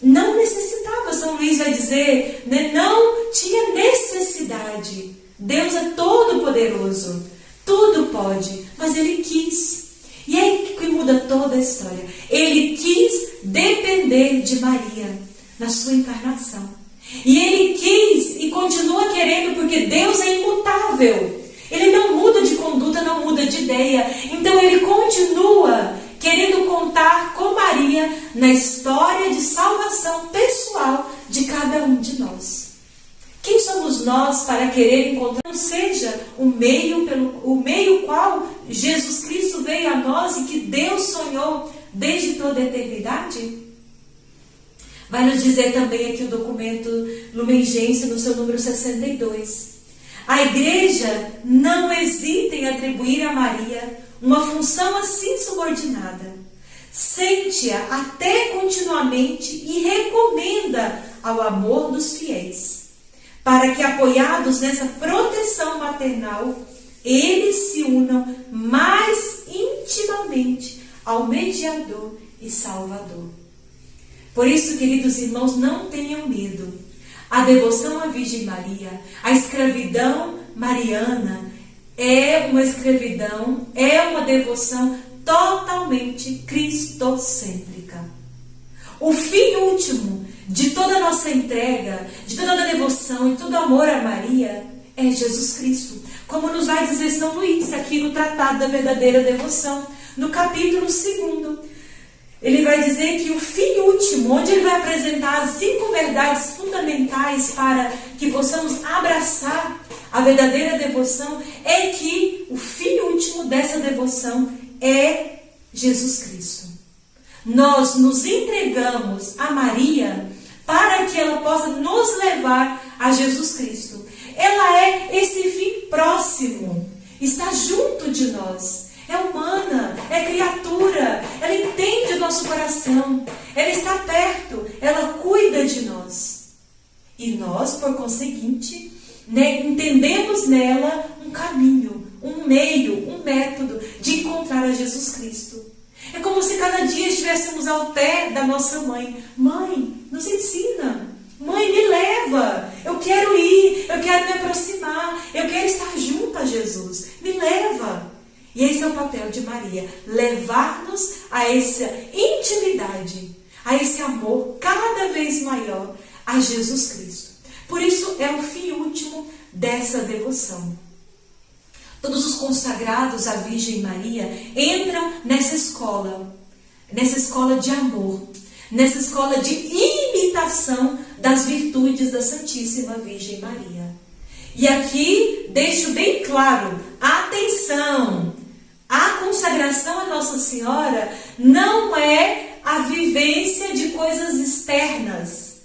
Não necessitava, São Luís vai dizer, né? Não tinha necessidade. Deus é todo poderoso, tudo pode, mas Ele quis. E é aí que muda toda a história. Ele quis depender de Maria na sua encarnação. E Ele quis e continua querendo, porque Deus é imutável. Ele não muda de conduta, não muda de ideia. Então Ele continua querendo contar com Maria na história de salvação pessoal de cada um de nós. Quem somos nós para querer encontrar? Não seja o meio qual Jesus Cristo veio a nós e que Deus sonhou desde toda a eternidade? Vai nos dizer também aqui o documento Lumen Gentium, no seu número 62. A Igreja não hesita em atribuir a Maria uma função assim subordinada. Sente-a até continuamente e recomenda ao amor dos fiéis, para que, apoiados nessa proteção maternal, eles se unam mais intimamente ao Mediador e Salvador. Por isso, queridos irmãos, não tenham medo. A devoção à Virgem Maria, a escravidão mariana, é uma escravidão, é uma devoção totalmente cristocêntrica. O fim último de toda a nossa entrega, de toda a devoção e todo amor a Maria é Jesus Cristo. Como nos vai dizer São Luís, aqui no Tratado da Verdadeira Devoção, no capítulo 2. Ele vai dizer que o fim último, onde ele vai apresentar as 5 verdades fundamentais para que possamos abraçar a verdadeira devoção, é que o fim último dessa devoção é Jesus Cristo. Nós nos entregamos a Maria para que ela possa nos levar a Jesus Cristo. Ela é esse fim próximo, está junto de nós. É humana, é criatura, ela entende o nosso coração, ela está perto, ela cuida de nós. E nós, por conseguinte, entendemos nela um caminho, um meio, um método de encontrar a Jesus Cristo. É como se cada dia estivéssemos ao pé da nossa mãe. Mãe, nos ensina. Mãe, me leva. Eu quero ir, eu quero me aproximar, eu quero estar junto a Jesus. Me leva. E esse é o papel de Maria, levar-nos a essa intimidade, a esse amor cada vez maior a Jesus Cristo. Por isso é o fim último dessa devoção. Todos os consagrados à Virgem Maria entram nessa escola de amor, nessa escola de imitação das virtudes da Santíssima Virgem Maria. E aqui deixo bem claro, atenção! A consagração a Nossa Senhora não é a vivência de coisas externas.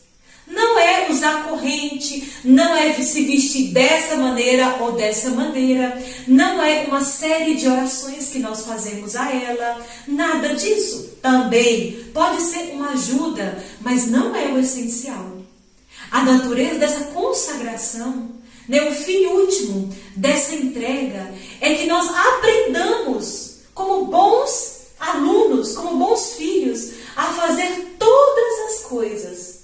Não é usar corrente, não é se vestir dessa maneira ou dessa maneira. Não é uma série de orações que nós fazemos a ela. Nada disso. Também pode ser uma ajuda, mas não é o essencial. A natureza dessa consagração, o fim último dessa entrega é que nós aprendamos como bons alunos, como bons filhos, a fazer todas as coisas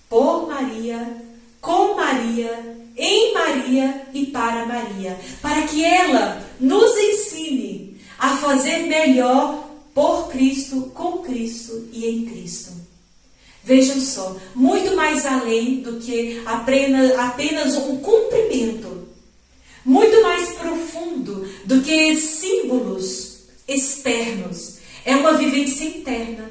por Maria, com Maria, em Maria e para Maria, para que ela nos ensine a fazer melhor por Cristo, com Cristo e em Cristo. Vejam só, muito mais além do que apenas um cumprimento, muito mais profundo do que símbolos externos, é uma vivência interna.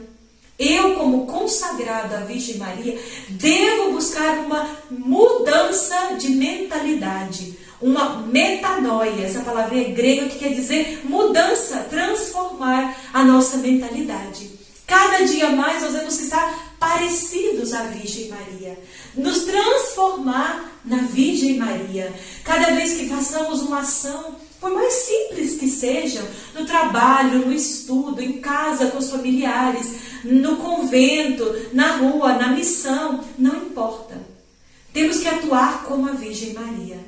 Eu, como consagrado à Virgem Maria, devo buscar uma mudança de mentalidade, uma metanoia. Essa palavra é grega que quer dizer mudança, transformar a nossa mentalidade. Cada dia mais nós vamos estar parecidos à Virgem Maria, nos transformar na Virgem Maria. Cada vez que façamos uma ação, por mais simples que sejam, no trabalho, no estudo, em casa com os familiares, no convento, na rua, na missão, não importa. Temos que atuar como a Virgem Maria.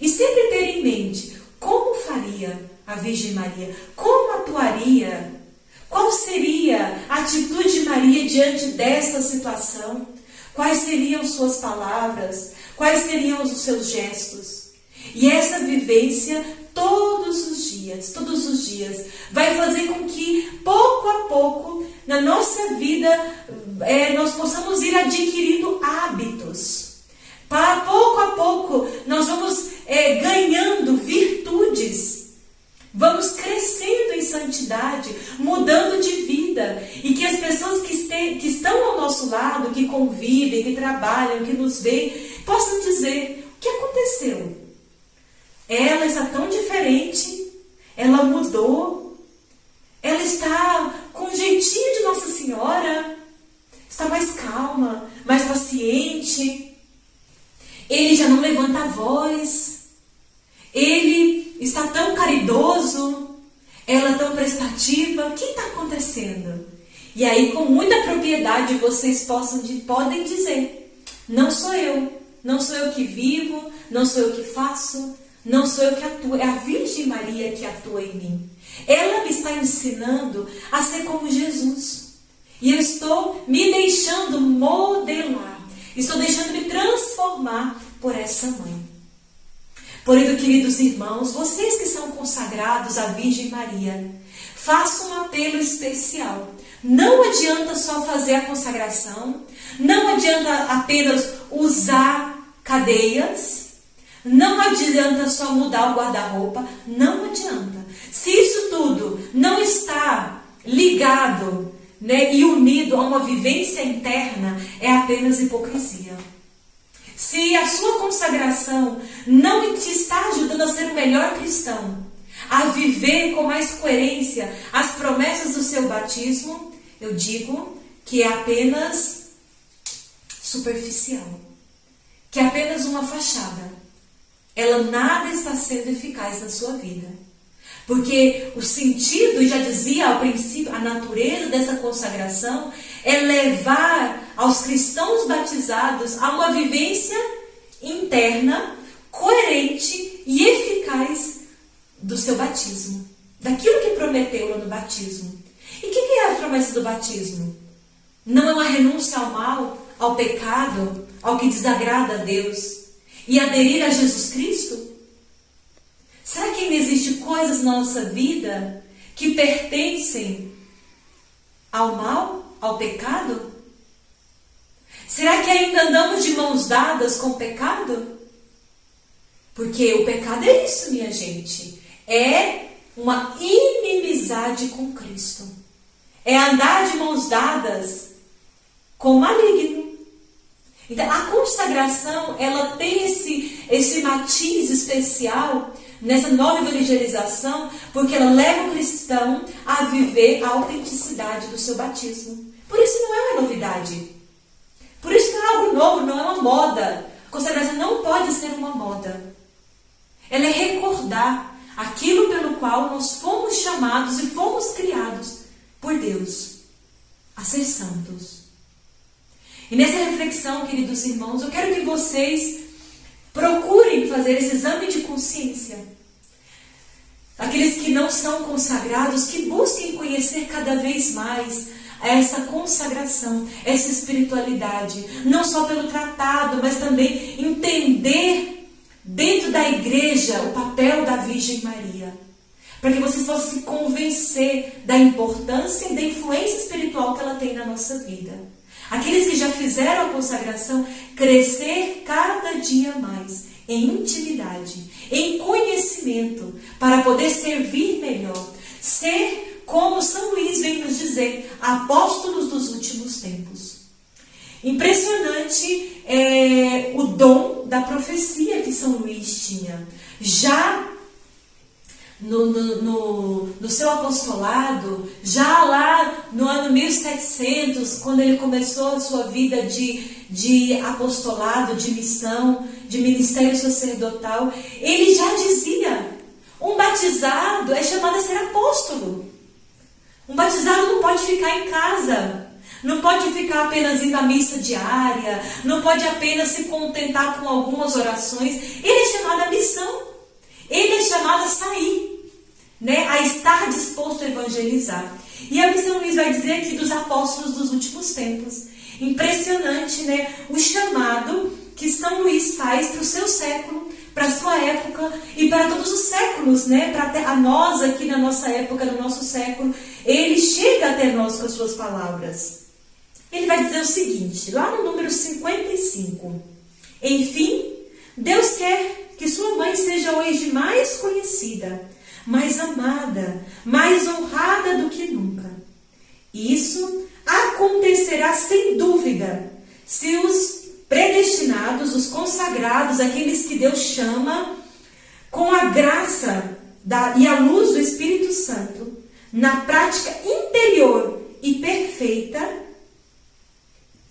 E sempre ter em mente como faria a Virgem Maria, como atuaria, qual seria a atitude de Maria diante desta situação, quais seriam suas palavras, quais seriam os seus gestos. E essa vivência todos os dias, vai fazer com que pouco a pouco na nossa vida nós possamos ir adquirindo hábitos. Para pouco a pouco nós vamos ganhando virtudes, vamos crescendo em santidade, mudando de vida, e que as pessoas que estão ao nosso lado, que convivem, que trabalham, que nos veem, possam dizer: o que aconteceu? Ela está tão diferente, ela mudou, ela está com um jeitinho de Nossa Senhora, está mais calma, mais paciente, ele já não levanta a voz, ele está tão caridoso, ela tão prestativa, o que está acontecendo? E aí, com muita propriedade, vocês podem dizer: não sou eu que vivo, não sou eu que faço, não sou eu que atuo, é a Virgem Maria que atua em mim. Ela me está ensinando a ser como Jesus. E eu estou me deixando modelar, estou deixando me transformar por essa mãe. Por isso, queridos irmãos, vocês que são consagrados à Virgem Maria, façam um apelo especial. Não adianta só fazer a consagração, não adianta apenas usar cadeias, não adianta só mudar o guarda-roupa, não adianta. Se isso tudo não está ligado, e unido a uma vivência interna, é apenas hipocrisia. Se a sua consagração não te está ajudando a ser o melhor cristão, a viver com mais coerência as promessas do seu batismo, eu digo que é apenas superficial, que é apenas uma fachada. Ela nada está sendo eficaz na sua vida. Porque o sentido, já dizia ao princípio, a natureza dessa consagração é levar aos cristãos batizados a uma vivência interna, coerente e eficaz do seu batismo. Daquilo que prometeu lá no batismo. E o que é a promessa do batismo? Não é uma renúncia ao mal, ao pecado, ao que desagrada a Deus, e aderir a Jesus Cristo? Será que ainda existem coisas na nossa vida que pertencem ao mal, ao pecado? Será que ainda andamos de mãos dadas com o pecado? Porque o pecado é isso, minha gente. É uma inimizade com Cristo. É andar de mãos dadas com o maligno. Então, a consagração, ela tem esse matiz especial nessa nova evangelização, porque ela leva o cristão a viver a autenticidade do seu batismo. Por isso não é uma novidade. Por isso não é algo novo, não é uma moda. A consagração não pode ser uma moda. Ela é recordar aquilo pelo qual nós fomos chamados e fomos criados por Deus, a ser santos. E nessa reflexão, queridos irmãos, eu quero que vocês procurem fazer esse exame de consciência. Aqueles que não são consagrados, que busquem conhecer cada vez mais essa consagração, essa espiritualidade. Não só pelo tratado, mas também entender dentro da igreja o papel da Virgem Maria. Para que vocês possam se convencer da importância e da influência espiritual que ela tem na nossa vida. Aqueles que já fizeram a consagração, crescer cada dia mais em intimidade, em conhecimento, para poder servir melhor, ser, como São Luís vem nos dizer, apóstolos dos últimos tempos. Impressionante o dom da profecia que São Luís tinha. Já no seu apostolado, já lá no ano 1700, quando ele começou a sua vida de apostolado, de missão, de ministério sacerdotal, ele já dizia: um batizado é chamado a ser apóstolo. Um batizado não pode ficar em casa, não pode ficar apenas indo à missa diária, não pode apenas se contentar com algumas orações. Ele é chamado à missão, ele é chamado a sair, né, a estar disposto a evangelizar. E a São Luís vai dizer aqui dos apóstolos dos últimos tempos. Impressionante, né, o chamado que São Luís faz para o seu século, para a sua época e para todos os séculos, né? Para a nós aqui na nossa época, no nosso século, ele chega até nós com as suas palavras. Ele vai dizer o seguinte, lá no número 55. Enfim, Deus quer que sua mãe seja hoje mais conhecida, mais amada, mais honrada do que nunca. Isso acontecerá sem dúvida se os predestinados, os consagrados, aqueles que Deus chama, com a graça e a luz do Espírito Santo, na prática interior e perfeita,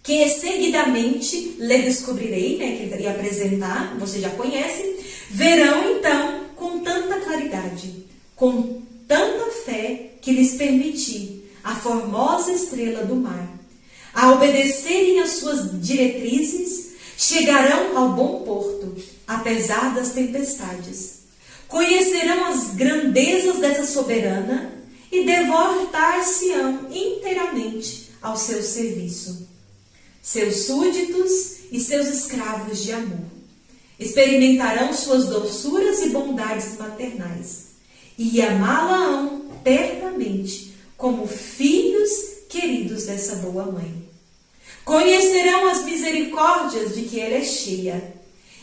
que seguidamente lhe descobrirei, né, que ele ia apresentar, você já conhece, verão então com tanta claridade, com tanta fé que lhes permiti a formosa estrela do mar. A obedecerem às suas diretrizes, chegarão ao bom porto, apesar das tempestades. Conhecerão as grandezas dessa soberana e devotar-se-ão inteiramente ao seu serviço. Seus súditos e seus escravos de amor experimentarão suas doçuras e bondades maternais e amá-la-ão ternamente como filhos queridos dessa boa mãe. Conhecerão as misericórdias de que ela é cheia.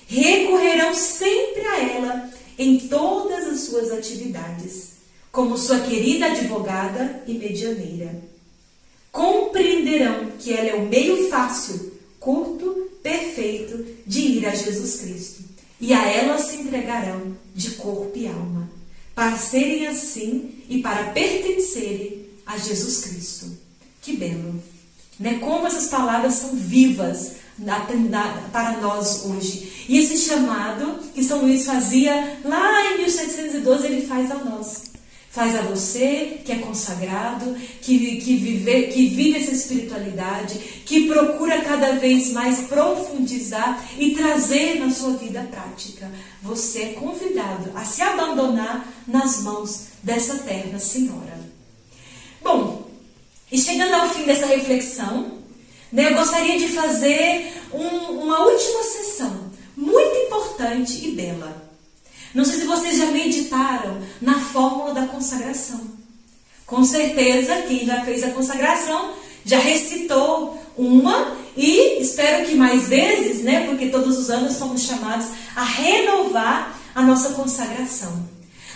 Recorrerão sempre a ela em todas as suas atividades, como sua querida advogada e medianeira. Compreenderão que ela é o meio fácil, curto, perfeito de ir a Jesus Cristo. E a ela se entregarão de corpo e alma, para serem assim e para pertencerem a Jesus Cristo. Que belo, né? Como essas palavras são vivas para nós hoje. E esse chamado que São Luís fazia lá em 1712, ele faz a nós. Faz a você que é consagrado, que vive essa espiritualidade, que procura cada vez mais profundizar e trazer na sua vida prática. Você é convidado a se abandonar nas mãos dessa terna Senhora. Bom, e chegando ao fim dessa reflexão, né, eu gostaria de fazer uma última sessão muito importante e bela. Não sei se vocês já meditaram na fórmula da consagração. Com certeza, quem já fez a consagração já recitou uma e espero que mais vezes, né, porque todos os anos somos chamados a renovar a nossa consagração.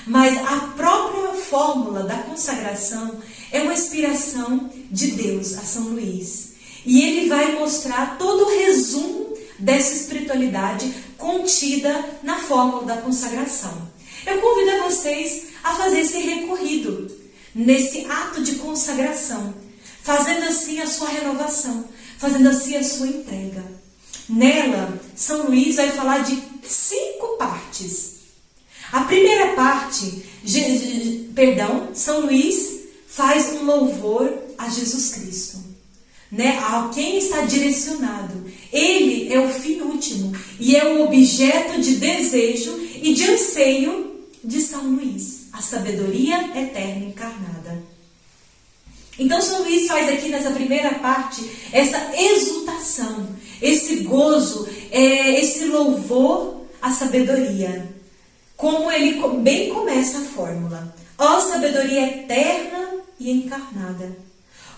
Mas a própria fórmula da consagração é uma inspiração de Deus a São Luís. E ele vai mostrar todo o resumo dessa espiritualidade contida na fórmula da consagração. Eu convido a vocês a fazer esse recorrido, nesse ato de consagração, fazendo assim a sua renovação, fazendo assim a sua entrega. Nela, São Luís vai falar de 5 partes. A primeira parte, São Luís faz um louvor a Jesus Cristo, né? A quem está direcionado. Ele é o fim último e é o objeto de desejo e de anseio de São Luís, a sabedoria eterna encarnada. Então São Luís faz aqui nessa primeira parte essa exultação, esse gozo, esse louvor à sabedoria. Como ele bem começa a fórmula: ó sabedoria eterna e encarnada,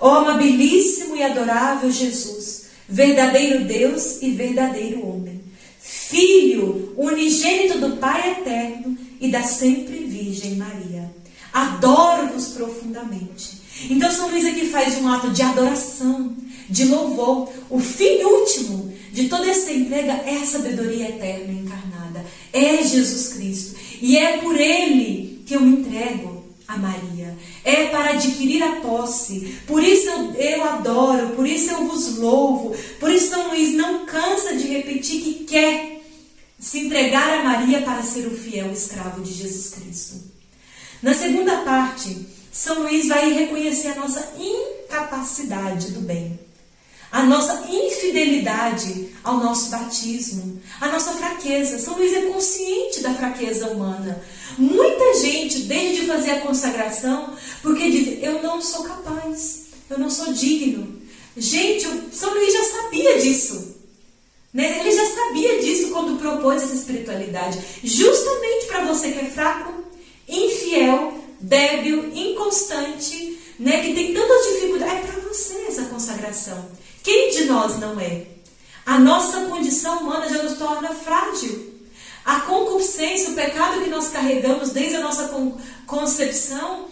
ó amabilíssimo e adorável Jesus, verdadeiro Deus e verdadeiro homem, Filho unigênito do Pai eterno e da sempre Virgem Maria, Adoro-vos profundamente. Então São Luís aqui faz um ato de adoração, de louvor. O fim último de toda essa entrega é a sabedoria eterna encarnada. É Jesus Cristo. E é por Ele que eu me entrego a Maria. É para adquirir a posse. Por isso eu adoro, por isso eu vos louvo. Por isso São Luís não cansa de repetir que quer se entregar a Maria para ser o fiel escravo de Jesus Cristo. Na segunda parte, São Luís vai reconhecer a nossa incapacidade do bem, a nossa infidelidade ao nosso batismo, a nossa fraqueza. São Luís é consciente da fraqueza humana. Muita gente deixa de fazer a consagração porque diz: eu não sou capaz, eu não sou digno. Gente, São Luís já sabia disso. Né? Ele já sabia disso quando propôs essa espiritualidade. Justamente para você que é fraco, infiel, débil, inconstante, né, que tem tantas dificuldades, é para você essa consagração. Quem de nós não é? A nossa condição humana já nos torna frágil. A concupiscência, o pecado que nós carregamos desde a nossa concepção,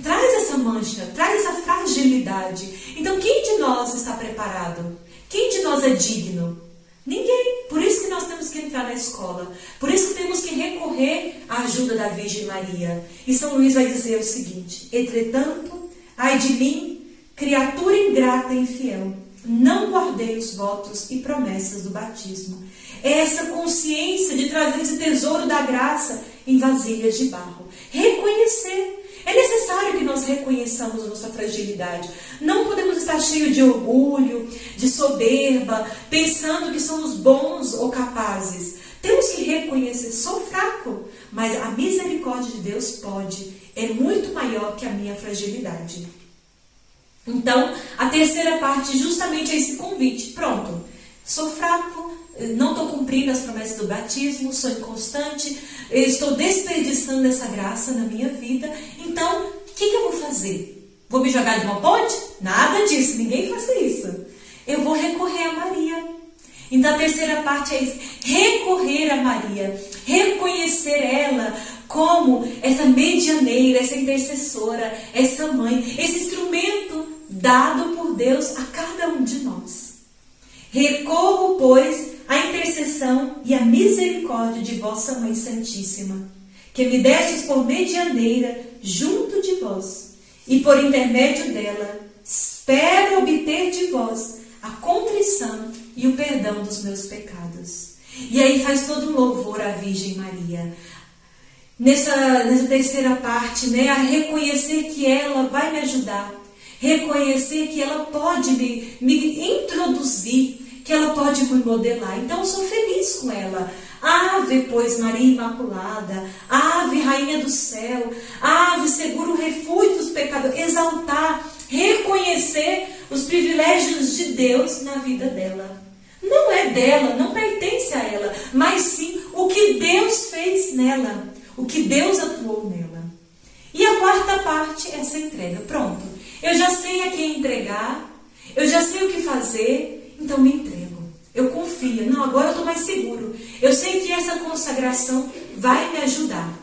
traz essa mancha, traz essa fragilidade. Então, quem de nós está preparado? Quem de nós é digno? Ninguém. Por isso que nós temos que entrar na escola. Por isso que temos que recorrer à ajuda da Virgem Maria. E São Luís vai dizer o seguinte: entretanto, ai de mim, criatura ingrata e infiel, não guardei os votos e promessas do batismo. É essa consciência de trazer esse tesouro da graça em vasilhas de barro. Reconhecer. É necessário que nós reconheçamos a nossa fragilidade. Não podemos estar cheios de orgulho, de soberba, pensando que somos bons ou capazes. Temos que reconhecer: sou fraco, mas a misericórdia de Deus é muito maior que a minha fragilidade. Então, a terceira parte justamente é esse convite. Pronto, sou fraco, não estou cumprindo as promessas do batismo, sou inconstante, estou desperdiçando essa graça na minha vida. Então, o que eu vou fazer? Vou me jogar de uma ponte? Nada disso, ninguém faça isso. Eu vou recorrer a Maria. Então, a terceira parte é isso: recorrer a Maria, reconhecer ela como essa medianeira, essa intercessora, essa mãe, esse instrumento dado por Deus a cada um de nós. Recorro, pois, à intercessão e à misericórdia de vossa Mãe Santíssima, que me destes por medianeira junto de vós, e por intermédio dela espero obter de vós a contrição e o perdão dos meus pecados. E aí faz todo um louvor à Virgem Maria. Nessa terceira parte, né, a reconhecer que ela vai me ajudar, reconhecer que ela pode me introduzir, que ela pode me modelar. Então eu sou feliz com ela. Ave, pois, Maria Imaculada, ave, Rainha do Céu, ave, seguro refúgio dos pecadores. Exaltar, reconhecer os privilégios de Deus na vida dela. Não é dela, não pertence a ela, mas sim o que Deus fez nela, o que Deus atuou nela. E a quarta parte é essa entrega. Pronto, eu já sei a quem entregar, eu já sei o que fazer, então me entrego. Eu confio. Não, agora eu estou mais seguro. Eu sei que essa consagração vai me ajudar.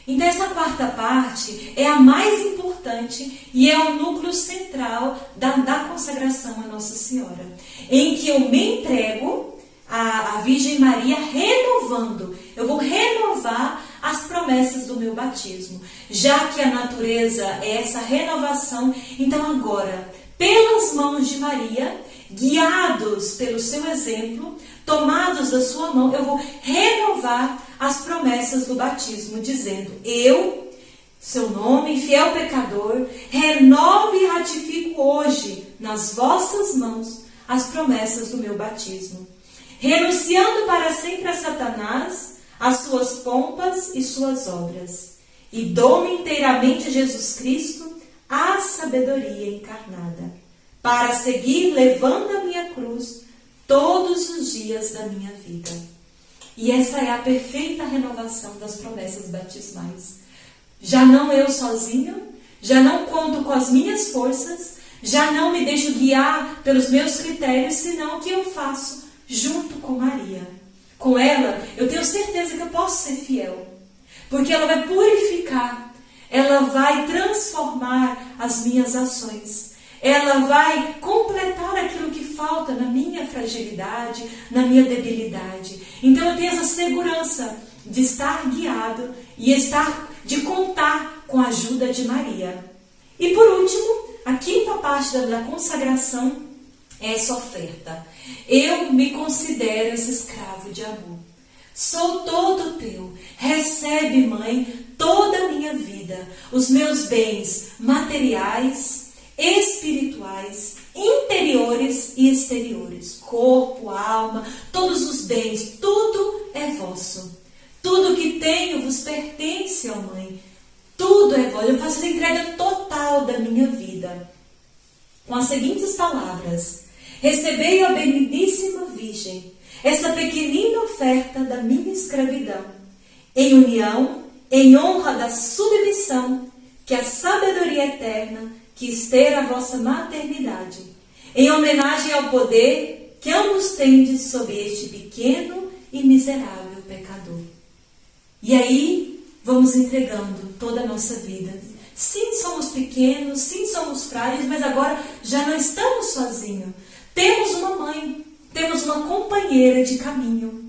Então essa quarta parte é a mais importante e é o núcleo central da consagração à Nossa Senhora, em que eu me entrego à Virgem Maria renovando. Eu vou renovar as promessas do meu batismo. Já que a natureza é essa renovação, então agora, pelas mãos de Maria, guiados pelo seu exemplo, tomados da sua mão, eu vou renovar as promessas do batismo, dizendo: eu, seu nome, fiel pecador, renovo e ratifico hoje nas vossas mãos as promessas do meu batismo, renunciando para sempre a Satanás, as suas pompas e suas obras, e dou-me inteiramente a Jesus Cristo, a sabedoria encarnada, para seguir levando a minha cruz todos os dias da minha vida. E essa é a perfeita renovação das promessas batismais. Já não eu sozinho, já não conto com as minhas forças, já não me deixo guiar pelos meus critérios, senão o que eu faço junto com Maria. Com ela, eu tenho certeza que eu posso ser fiel. porque ela vai purificar, ela vai transformar as minhas ações, ela vai completar aquilo que falta na minha fragilidade, na minha debilidade. Então eu tenho essa segurança de estar guiado e de contar com a ajuda de Maria. E por último, a quinta parte da consagração é essa oferta. Eu me considero esse escravo de amor. Sou todo teu. Recebe, mãe, toda a minha vida, os meus bens materiais, espirituais, interiores e exteriores, corpo, alma, todos os bens, tudo é vosso. Tudo que tenho vos pertence, ó mãe. Tudo é vosso. Eu faço a entrega total da minha vida. Com as seguintes palavras: recebei, ó benigníssima Virgem, essa pequenina oferta da minha escravidão, em união, em honra da submissão, que a sabedoria eterna quis ter a vossa maternidade, em homenagem ao poder que ambos tendes sobre este pequeno e miserável pecador. E aí, vamos entregando toda a nossa vida. Sim, somos pequenos, sim, somos frágeis, mas agora já não estamos sozinhos. Temos uma mãe, temos uma companheira de caminho.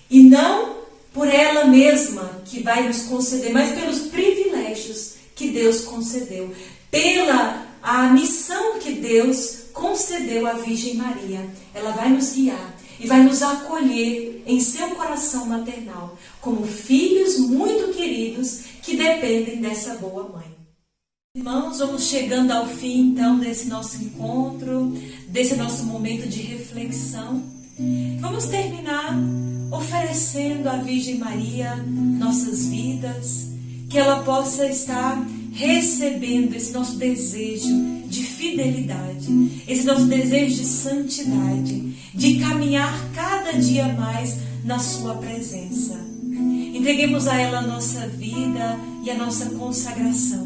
E não por ela mesma que vai nos conceder, mas pelos privilégios que Deus concedeu. Pela a missão que Deus concedeu à Virgem Maria. Ela vai nos guiar e vai nos acolher em seu coração maternal, como filhos muito queridos que dependem dessa boa mãe. Irmãos, vamos chegando ao fim então desse nosso encontro, desse nosso momento de reflexão. Vamos terminar oferecendo à Virgem Maria nossas vidas, que ela possa estar recebendo esse nosso desejo de fidelidade, esse nosso desejo de santidade, de caminhar cada dia mais na sua presença. Entreguemos a ela a nossa vida e a nossa consagração,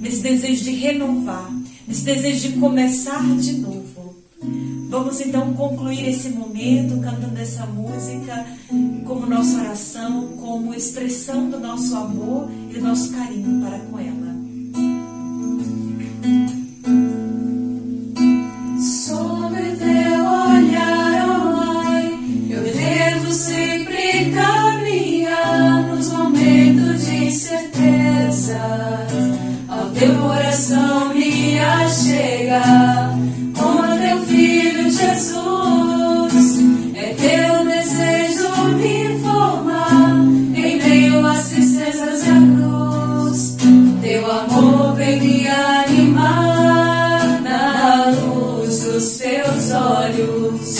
nesse desejo de renovar, nesse desejo de começar de novo. Vamos então concluir esse momento cantando essa música como nossa oração, como expressão do nosso amor e do nosso carinho para com ela. Sobre teu olhar, ó Mãe, eu devo sempre caminhar nos momentos de incerteza. Ao teu coração me achegar com teu Filho Jesus. É teu desejo me formar em meio às tristezas e à cruz. Teu amor vem me animar na luz dos teus olhos.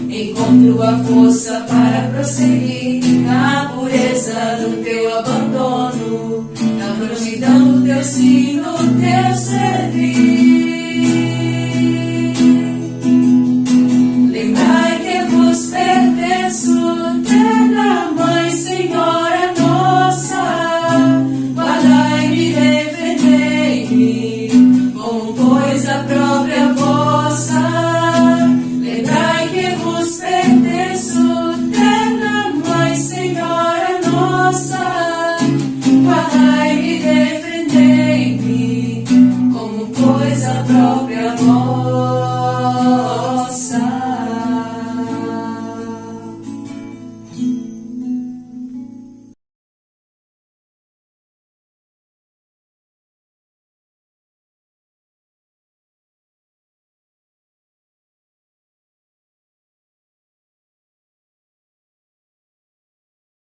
Encontro a força para prosseguir na pureza do teu abandono, na prontidão do teu sim, do teu servir. Lembrai que vos pertenço, terna Mãe, Senhora nossa. Guardai-me, defendei-me, como coisa própria vossa. Lembrai que vos pertenço, terna Mãe, Senhora nossa. Guardai-me, defendei-me, como coisa própria